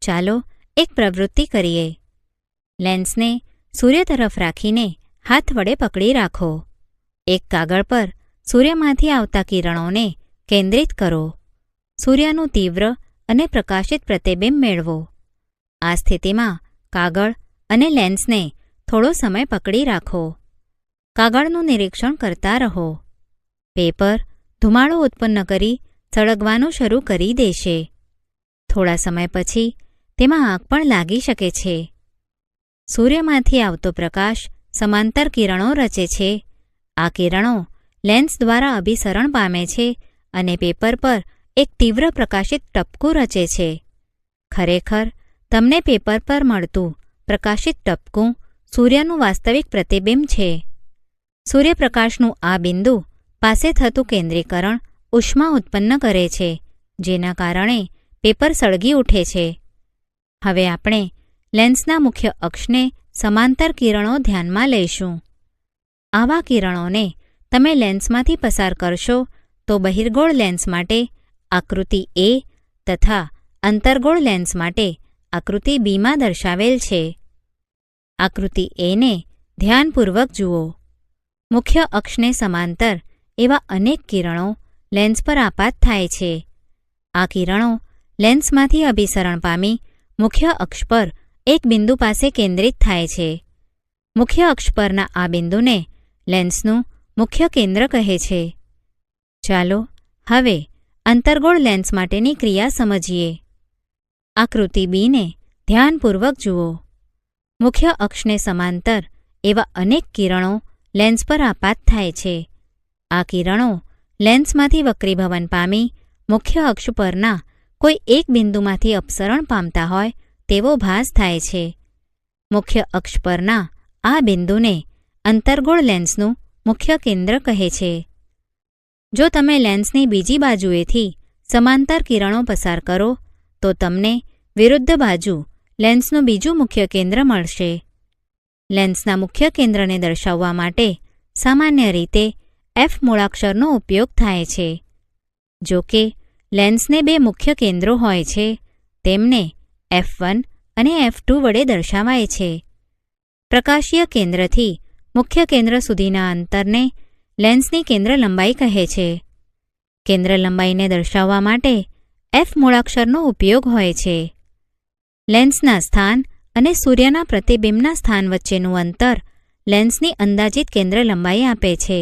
ચાલો એક પ્રવૃત્તિ કરીએ. લેન્સને સૂર્ય તરફ રાખીને હાથ વડે પકડી રાખો. એક કાગળ પર સૂર્યમાંથી આવતા કિરણોને કેન્દ્રિત કરો. સૂર્યનું તીવ્ર અને પ્રકાશિત પ્રતિબિંબ મેળવો. આ સ્થિતિમાં કાગળ અને લેન્સને થોડો સમય પકડી રાખો. કાગળનું નિરીક્ષણ કરતા રહો. પેપર ધુમાડો ઉત્પન્ન કરી સળગવાનું શરૂ કરી દેશે. થોડા સમય પછી તેમાં આગ પણ લાગી શકે છે. સૂર્યમાંથી આવતો પ્રકાશ સમાંતર કિરણો રચે છે. આ કિરણો લેન્સ દ્વારા અભિસરણ પામે છે અને પેપર પર એક તીવ્ર પ્રકાશિત ટપકું રચે છે. ખરેખર તમને પેપર પર મળતું પ્રકાશિત ટપકું સૂર્યનું વાસ્તવિક પ્રતિબિંબ છે. સૂર્યપ્રકાશનું આ બિંદુ પાસે થતું કેન્દ્રીકરણ ઉષ્મા ઉત્પન્ન કરે છે, જેના કારણે પેપર સળગી ઉઠે છે. હવે આપણે લેન્સના મુખ્ય અક્ષને સમાંતર કિરણો ધ્યાનમાં લઈશું. આવા કિરણોને તમે લેન્સમાંથી પસાર કરશો તો બહિર્ગોળ લેન્સ માટે આકૃતિ A તથા અંતર્ગોળ લેન્સ માટે આકૃતિ B માં દર્શાવેલ છે. આકૃતિ A ને ધ્યાનપૂર્વક જુઓ. મુખ્ય અક્ષને સમાંતર એવા અનેક કિરણો લેન્સ પર આપાત થાય છે. આ કિરણો લેન્સમાંથી અભિસરણ પામી મુખ્ય અક્ષ પર એક બિંદુ પાસે કેન્દ્રિત થાય છે. મુખ્ય અક્ષ પરના આ બિંદુને લેન્સનું મુખ્ય કેન્દ્ર કહે છે. ચાલો હવે અંતર્ગોળ લેન્સ માટેની ક્રિયા સમજીએ. આકૃતિ B ને ધ્યાનપૂર્વક જુઓ. મુખ્ય અક્ષને સમાંતર એવા અનેક કિરણો લેન્સ પર આપાત થાય છે. આ કિરણો લેન્સમાંથી વક્રીભવન પામી મુખ્ય અક્ષ પરના કોઈ એક બિંદુમાંથી અપસરણ પામતા હોય તેવો ભાસ થાય છે. મુખ્ય અક્ષ પરના આ બિંદુને અંતર્ગોળ લેન્સનું મુખ્ય કેન્દ્ર કહે છે. જો તમે લેન્સની બીજી બાજુએથી સમાંતર કિરણો પસાર કરો તો તમને વિરુદ્ધ બાજુ લેન્સનું બીજું મુખ્ય કેન્દ્ર મળશે. લેન્સના મુખ્ય કેન્દ્રને દર્શાવવા માટે સામાન્ય રીતે F મૂળાક્ષરનો ઉપયોગ થાય છે. જો કે લેન્સને 2 મુખ્ય કેન્દ્રો હોય છે, તેમને F1 અને F2 વડે દર્શાવાય છે. પ્રકાશીય કેન્દ્રથી મુખ્ય કેન્દ્ર સુધીના અંતરને લેન્સની કેન્દ્ર લંબાઈ કહે છે. કેન્દ્ર લંબાઈને દર્શાવવા માટે F મૂળાક્ષરનો ઉપયોગ હોય છે. લેન્સના સ્થાન અને સૂર્યના પ્રતિબિંબના સ્થાન વચ્ચેનું અંતર લેન્સની અંદાજિત કેન્દ્ર લંબાઈ આપે છે.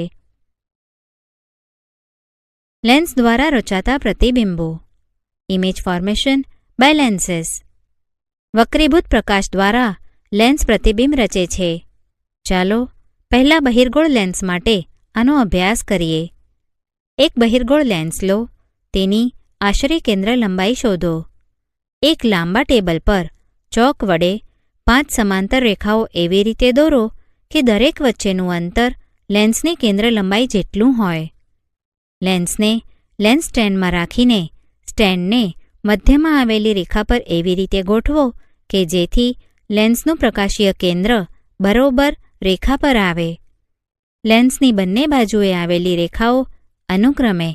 લેન્સ દ્વારા રચાતા પ્રતિબિંબો. Image formation by lenses. વક્રીભૂત પ્રકાશ દ્વારા લેન્સ પ્રતિબિંબ રચે છે. ચાલો પહેલા બહિર્ગોળ લેન્સ માટે આનો અભ્યાસ કરીએ. એક બહિર્ગોળ લેન્સ લો. તેની આશરે કેન્દ્ર લંબાઈ શોધો. એક લાંબા ટેબલ પર ચોક વડે 5 સમાંતર રેખાઓ એવી રીતે દોરો કે દરેક વચ્ચેનું અંતર લેન્સની કેન્દ્ર લંબાઈ જેટલું હોય. લેન્સને લેન્સ સ્ટેન્ડમાં રાખીને સ્ટેન્ડને મધ્યમાં આવેલી રેખા પર એવી રીતે ગોઠવો કે જેથી લેન્સનું પ્રકાશીય કેન્દ્ર બરોબર રેખા પર આવે. લેન્સની બંને બાજુએ આવેલી રેખાઓ અનુક્રમે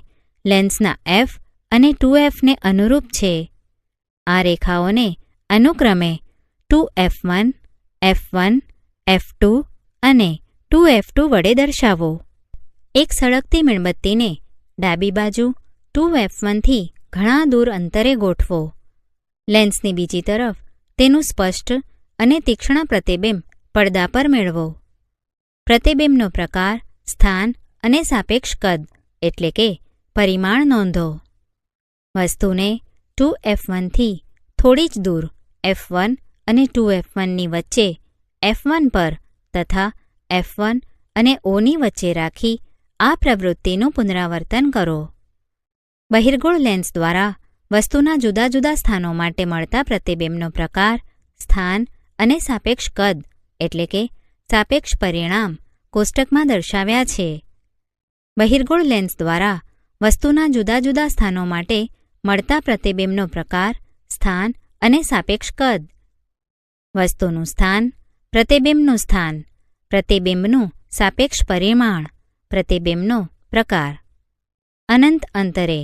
લેન્સના f અને 2f ને અનુરૂપ છે. આ રેખાઓને અનુક્રમે 2f1, f1, f2 અને 2f2 વડે દર્શાવો. એક સળગતી મીણબત્તીને ડાબી બાજુ 2f1 થી ઘણા દૂર અંતરે ગોઠવો. લેન્સની બીજી તરફ તેનું સ્પષ્ટ અને તીક્ષ્ણ પ્રતિબિંબ પડદા પર મેળવો. પ્રતિબિંબનો પ્રકાર, સ્થાન અને સાપેક્ષ કદ એટલે કે પરિમાણ નોંધો. વસ્તુને 2f1 થી થોડી જ દૂર f1 અને 2f1 ની વચ્ચે f1 પર તથા f1 અને O ની વચ્ચે રાખી આ પ્રવૃત્તિનું પુનરાવર્તન કરો. બહિર્ગોળ લેન્સ દ્વારા વસ્તુના જુદા જુદા સ્થાનો માટે મળતા પ્રતિબિંબનો પ્રકાર, સ્થાન અને સાપેક્ષ કદ એટલે કે સાપેક્ષ પરિણામ કોષ્ટકમાં દર્શાવ્યા છે. બહિર્ગોળ લેન્સ દ્વારા વસ્તુના જુદા જુદા સ્થાનો માટે મળતા પ્રતિબિંબનો પ્રકાર, સ્થાન અને સાપેક્ષ કદ. વસ્તુનું સ્થાન, પ્રતિબિંબનું સ્થાન, પ્રતિબિંબનું સાપેક્ષ પરિમાણ, પ્રતિબિંબનો પ્રકાર. અનંત અંતરે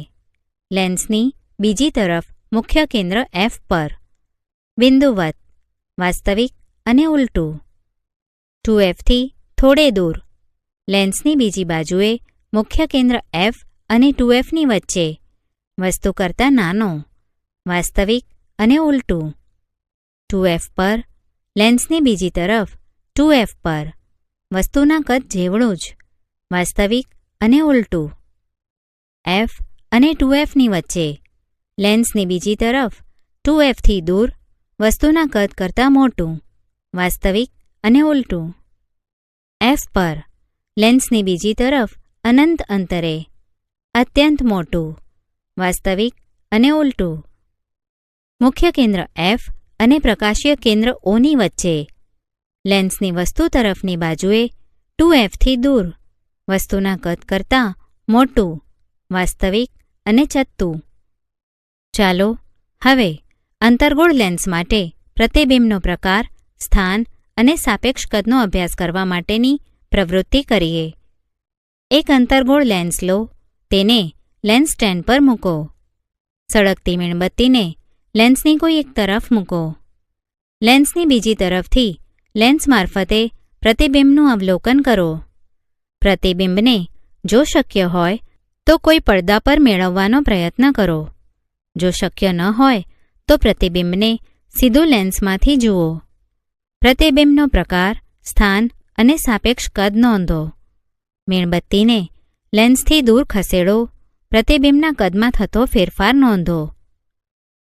લેન્સની બીજી તરફ મુખ્ય કેન્દ્ર f પર બિંદુવત, વાસ્તવિક અને ઉલટું. 2f થી થોડે દૂર લેન્સની બીજી બાજુએ મુખ્ય કેન્દ્ર f અને 2f ની વચ્ચે વસ્તુ કરતાં નાનો, વાસ્તવિક અને ઉલટું. 2f પર લેન્સની બીજી તરફ 2f પર વસ્તુના કદ જેવડું જ, વાસ્તવિક અને ઉલટું. f અને 2f ની વચ્ચે લેન્સની બીજી તરફ 2f થી દૂર વસ્તુના કદ કરતાં મોટું, વાસ્તવિક અને ઉલટું. f પર લેન્સની બીજી તરફ અનંત અંતરે અત્યંત મોટું, વાસ્તવિક અને ઉલટું. મુખ્ય કેન્દ્ર f અને પ્રકાશીય કેન્દ્ર O ની વચ્ચે લેન્સની વસ્તુ તરફની બાજુએ 2f થી દૂર વસ્તુના કદ કરતાં મોટું, વાસ્તવિક અને ચત્તું. ચાલો હવે અંતર્ગોળ લેન્સ માટે પ્રતિબિંબનો પ્રકાર, સ્થાન અને સાપેક્ષ કદનો અભ્યાસ કરવા માટેની પ્રવૃત્તિ કરીએ. એક અંતર્ગોળ લેન્સ લો, તેને લેન્સ સ્ટેન્ડ પર મૂકો. સળગતી મીણબત્તીને લેન્સની કોઈ એક તરફ મૂકો. લેન્સની બીજી તરફથી લેન્સ મારફતે પ્રતિબિંબનું અવલોકન કરો. પ્રતિબિંબને જો શક્ય હોય તો કોઈ પડદા પર મેળવવાનો પ્રયત્ન કરો. જો શક્ય ન હોય તો પ્રતિબિંબને સીધું લેન્સમાંથી જુઓ. પ્રતિબિંબનો પ્રકાર, સ્થાન અને સાપેક્ષ કદ નોંધો. મીણબત્તીને લેન્સથી દૂર ખસેડો. પ્રતિબિંબના કદમાં થતો ફેરફાર નોંધો.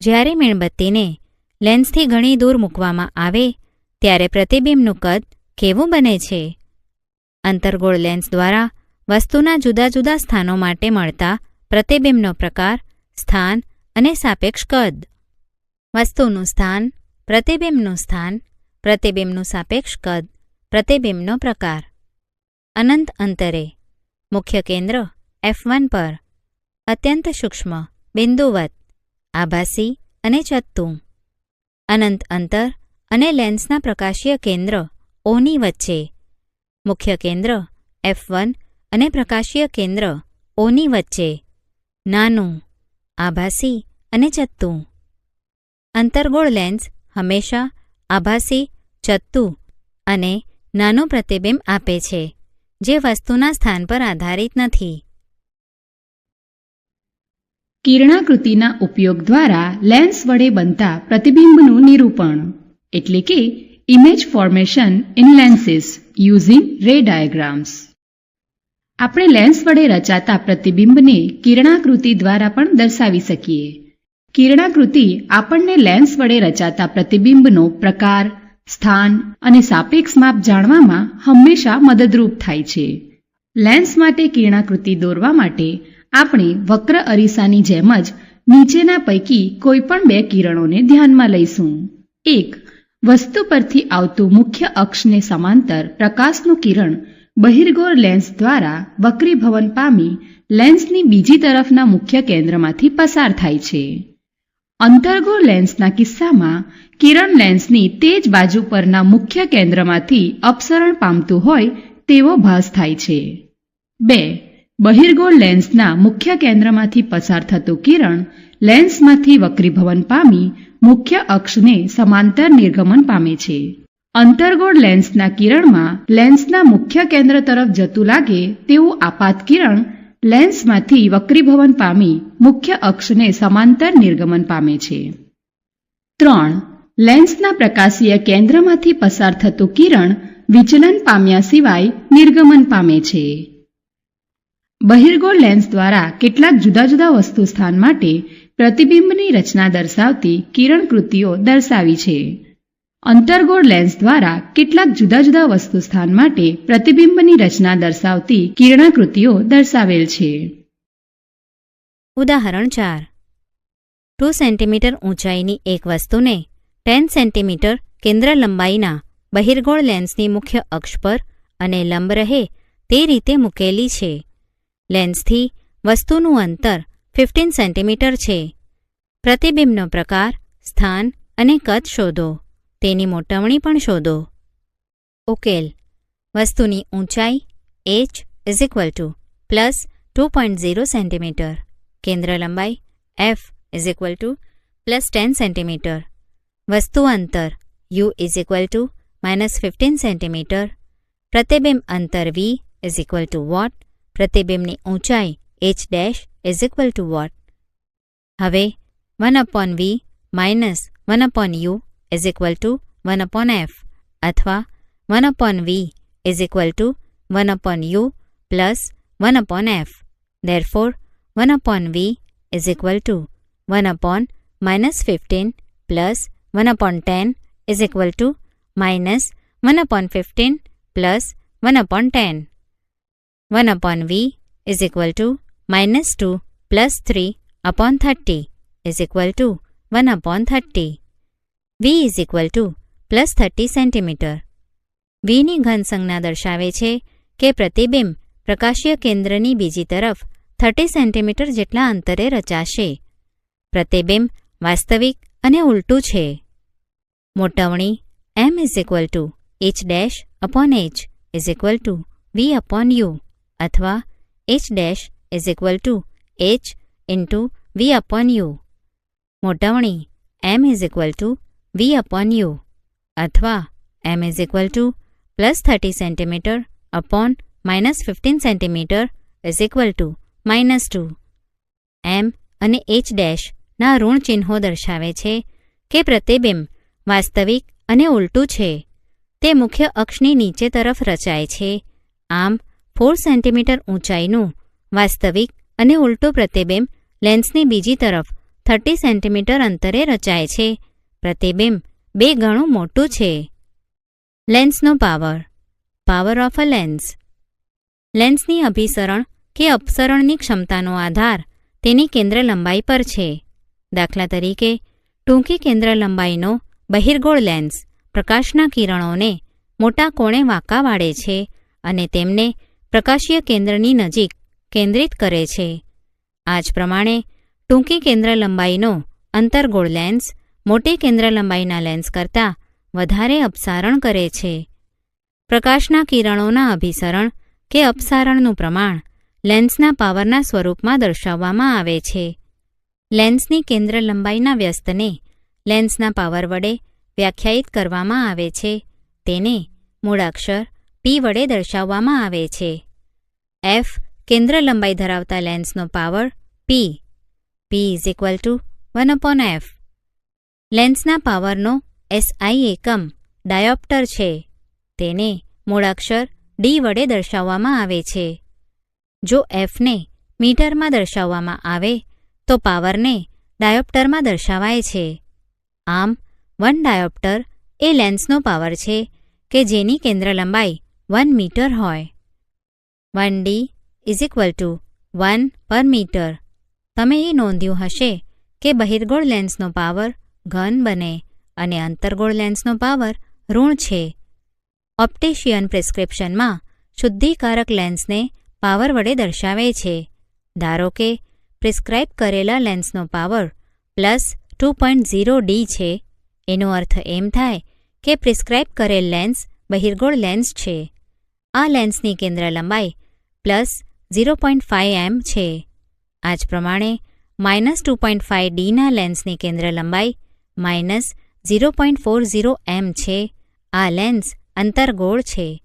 જ્યારે મીણબત્તીને લેન્સથી ઘણી દૂર મૂકવામાં આવે ત્યારે પ્રતિબિંબનું કદ કેવું બને છે? અંતર્ગોળ લેન્સ દ્વારા વસ્તુના જુદા જુદા સ્થાનો માટે મળતા પ્રતિબિંબનો પ્રકાર, સ્થાન અને સાપેક્ષ કદ. વસ્તુનું સ્થાન, પ્રતિબિંબનું સ્થાન, પ્રતિબિંબનું સાપેક્ષ કદ, પ્રતિબિંબનો પ્રકાર. અનંત અંતરે મુખ્ય કેન્દ્ર f1 પર અત્યંત સૂક્ષ્મ, બિંદુવત, આભાસી અને ચત્તું. અનંત અંતર અને લેન્સના પ્રકાશીય કેન્દ્ર O ની વચ્ચે મુખ્ય કેન્દ્ર f1 અને પ્રકાશીય કેન્દ્ર O ની વચ્ચે નાનું, આભાસી અને ચત્તું. અંતર્ગોળ લેન્સ હંમેશા આભાસી, ચત્તું અને નાનું પ્રતિબિંબ આપે છે, જે વસ્તુના સ્થાન પર આધારિત નથી. કિરણાકૃતિના ઉપયોગ દ્વારા લેન્સ વડે બનતા પ્રતિબિંબનું નિરૂપણ એટલે કે image formation in lenses using રે ડાયાગ્રામ્સ. આપણે લેન્સ વડે રચાતા પ્રતિબિંબને કિરણાકૃતિ દ્વારા પણ દર્શાવી શકીએ. કિરણાકૃતિ આપણને લેન્સ વડે રચાતા પ્રતિબિંબનો પ્રકાર, સ્થાન અને સાપેક્ષ માપ જાણવામાં હંમેશા મદદરૂપ થાય છે. લેન્સ માટે કિરણાકૃતિ દોરવા માટે આપણે વક્ર અરીસાની જેમ જ નીચેના પૈકી કોઈ પણ બે કિરણોને ધ્યાનમાં લઈશું. 1. વસ્તુ પરથી આવતું મુખ્ય અક્ષને સમાંતર પ્રકાશનું કિરણ બહિર્ગોળ લેન્સ દ્વારા વક્રીભવન પામી લેન્સની બીજી તરફના મુખ્ય કેન્દ્રમાંથી પસાર થાય છે. અંતર્ગોળ લેન્સના કિસ્સામાં કિરણ લેન્સની તે જ બાજુ પરના મુખ્ય કેન્દ્રમાંથી અપસરણ પામતું હોય તેવો ભાસ થાય છે. 2. બહિર્ગોળ લેન્સના મુખ્ય કેન્દ્રમાંથી પસાર થતું કિરણ લેન્સમાંથી વક્રીભવન પામી મુખ્ય અક્ષને સમાંતર નિર્ગમન પામે છે. અંતર્ગોળ લેન્સના કિરણમાં લેન્સના મુખ્ય કેન્દ્ર તરફ જતું લાગે તેવું આપાત કિરણ લેન્સમાંથી વક્રીભવન પામી મુખ્ય અક્ષને સમાંતર નિર્ગમન પામે છે. 3. લેન્સના પ્રકાશીય કેન્દ્રમાંથી પસાર થતું કિરણ વિચલન પામ્યા સિવાય નિર્ગમન પામે છે. બહિર્ગોળ લેન્સ દ્વારા કેટલાક જુદા જુદા વસ્તુ સ્થાન માટે પ્રતિબિંબની રચના દર્શાવતી કિરણકૃતિઓ દર્શાવી છે. અંતર્ગોળ લેન્સ દ્વારા કેટલાક જુદા જુદા વસ્તુ સ્થાન માટે પ્રતિબિંબની રચના દર્શાવતી કિરણાકૃતિઓ દર્શાવેલ છે. ઉદાહરણ 4. 2 સેન્ટીમીટર ઊંચાઈની એક વસ્તુને 10 સેન્ટીમીટર કેન્દ્ર લંબાઈના બહિર્ગોળ લેન્સની મુખ્ય અક્ષ પર અને લંબ રહે તે રીતે મૂકેલી છે. લેન્સથી વસ્તુનું અંતર 15 સેન્ટીમીટર છે. પ્રતિબિંબનો પ્રકાર, સ્થાન અને કદ શોધો. તેની મોટવણી પણ શોધો. ઉકેલ: વસ્તુની ઊંચાઈ h + 2.0 સેન્ટીમીટર, કેન્દ્ર લંબાઈ f + 10 સેન્ટીમીટર, વસ્તુ અંતર u = -15 સેન્ટીમીટર, પ્રતિબિંબ અંતર v વોટ, પ્રતિબિંબની ઊંચાઈ h' વોટ. હવે 1/v - 1/u = 1/f અથવા 1/v = 1/u + 1/f. Therefore, 1/v = 1/-15 + 1/10 = -1/15 + 1/10. 1/v = -2 + 3/30 = 1/30. v = +30 centimetre. vની ઘન સંજ્ઞા દર્શાવે છે કે પ્રતિબિંબ પ્રકાશીય કેન્દ્રની બીજી તરફ 30 સેન્ટીમીટર જેટલા અંતરે રચાશે. પ્રતિબિંબ વાસ્તવિક અને ઉલટું છે. મોટવણી m = h'/h v/u અથવા h' = h/v/u. મોટવણી m v/u અથવા m +30 સેન્ટીમીટર -15 સેન્ટીમીટર -2. m અને h' ના ઋણ ચિહ્નો દર્શાવે છે કે પ્રતિબિંબ વાસ્તવિક અને ઉલટું છે. તે મુખ્ય અક્ષની નીચે તરફ રચાય છે. આમ 4 સેન્ટીમીટર ઊંચાઈનું વાસ્તવિક અને ઉલટું પ્રતિબિંબ લેન્સની બીજી તરફ 30 સેન્ટીમીટર અંતરે રચાય છે. પ્રતિબિંબ 2 ગણું મોટું છે. લેન્સનો પાવર ઓફ અ લેન્સ. લેન્સની અભિસરણ કે અપસરણની ક્ષમતાનો આધાર તેની કેન્દ્ર લંબાઈ પર છે. દાખલા તરીકે, ટૂંકી કેન્દ્ર લંબાઈનો બહિર્ગોળ લેન્સ પ્રકાશના કિરણોને મોટા કોણે વાંકા વાળે છે અને તેમને પ્રકાશીય કેન્દ્રની નજીક કેન્દ્રિત કરે છે. આ જ પ્રમાણે ટૂંકી કેન્દ્ર લંબાઈનો અંતર્ગોળ લેન્સ મોટી કેન્દ્ર લંબાઈના લેન્સ કરતાં વધારે અપસારણ કરે છે. પ્રકાશના કિરણોના અભિસરણ કે અપસારણનું પ્રમાણ લેન્સના પાવરના સ્વરૂપમાં દર્શાવવામાં આવે છે. લેન્સની કેન્દ્ર લંબાઈના વ્યસ્તને લેન્સના પાવર વડે વ્યાખ્યાયિત કરવામાં આવે છે. તેને મૂળાક્ષર p વડે દર્શાવવામાં આવે છે. f કેન્દ્ર લંબાઈ ધરાવતા લેન્સનો પાવર p = 1/f. લેન્સના પાવરનો SI એકમ ડાયોપ્ટર છે. તેને મૂળાક્ષર d વડે દર્શાવવામાં આવે છે. જો fને મીટરમાં દર્શાવવામાં આવે તો પાવરને ડાયોપ્ટરમાં દર્શાવાય છે. આમ 1 ડાયોપ્ટર એ લેન્સનો પાવર છે કે જેની કેન્દ્ર લંબાઈ 1 મીટર હોય. 1D = 1/મીટર. તમે એ નોંધ્યું હશે કે બહિર્ગોળ લેન્સનો પાવર ઘન બને અને અંતર્ગોળ લેન્સનો પાવર ઋણ છે. ઓપ્ટિશિયન પ્રિસ્ક્રિપ્શનમાં શુદ્ધિકારક લેન્સને પાવર વડે દર્શાવે છે. ધારો કે પ્રિસ્ક્રાઇબ કરેલા લેન્સનો પાવર +2.0D છે. એનો અર્થ એમ થાય કે પ્રિસ્ક્રાઇબ કરેલ લેન્સ બહિર્ગોળ લેન્સ છે. આ લેન્સની કેન્દ્ર લંબાઈ +0.5 m છે. આ જ પ્રમાણે -2.5 ડીના લેન્સની કેન્દ્ર લંબાઈ -0.40 m છે. આ લેન્સ અંતર્ગોળ છે.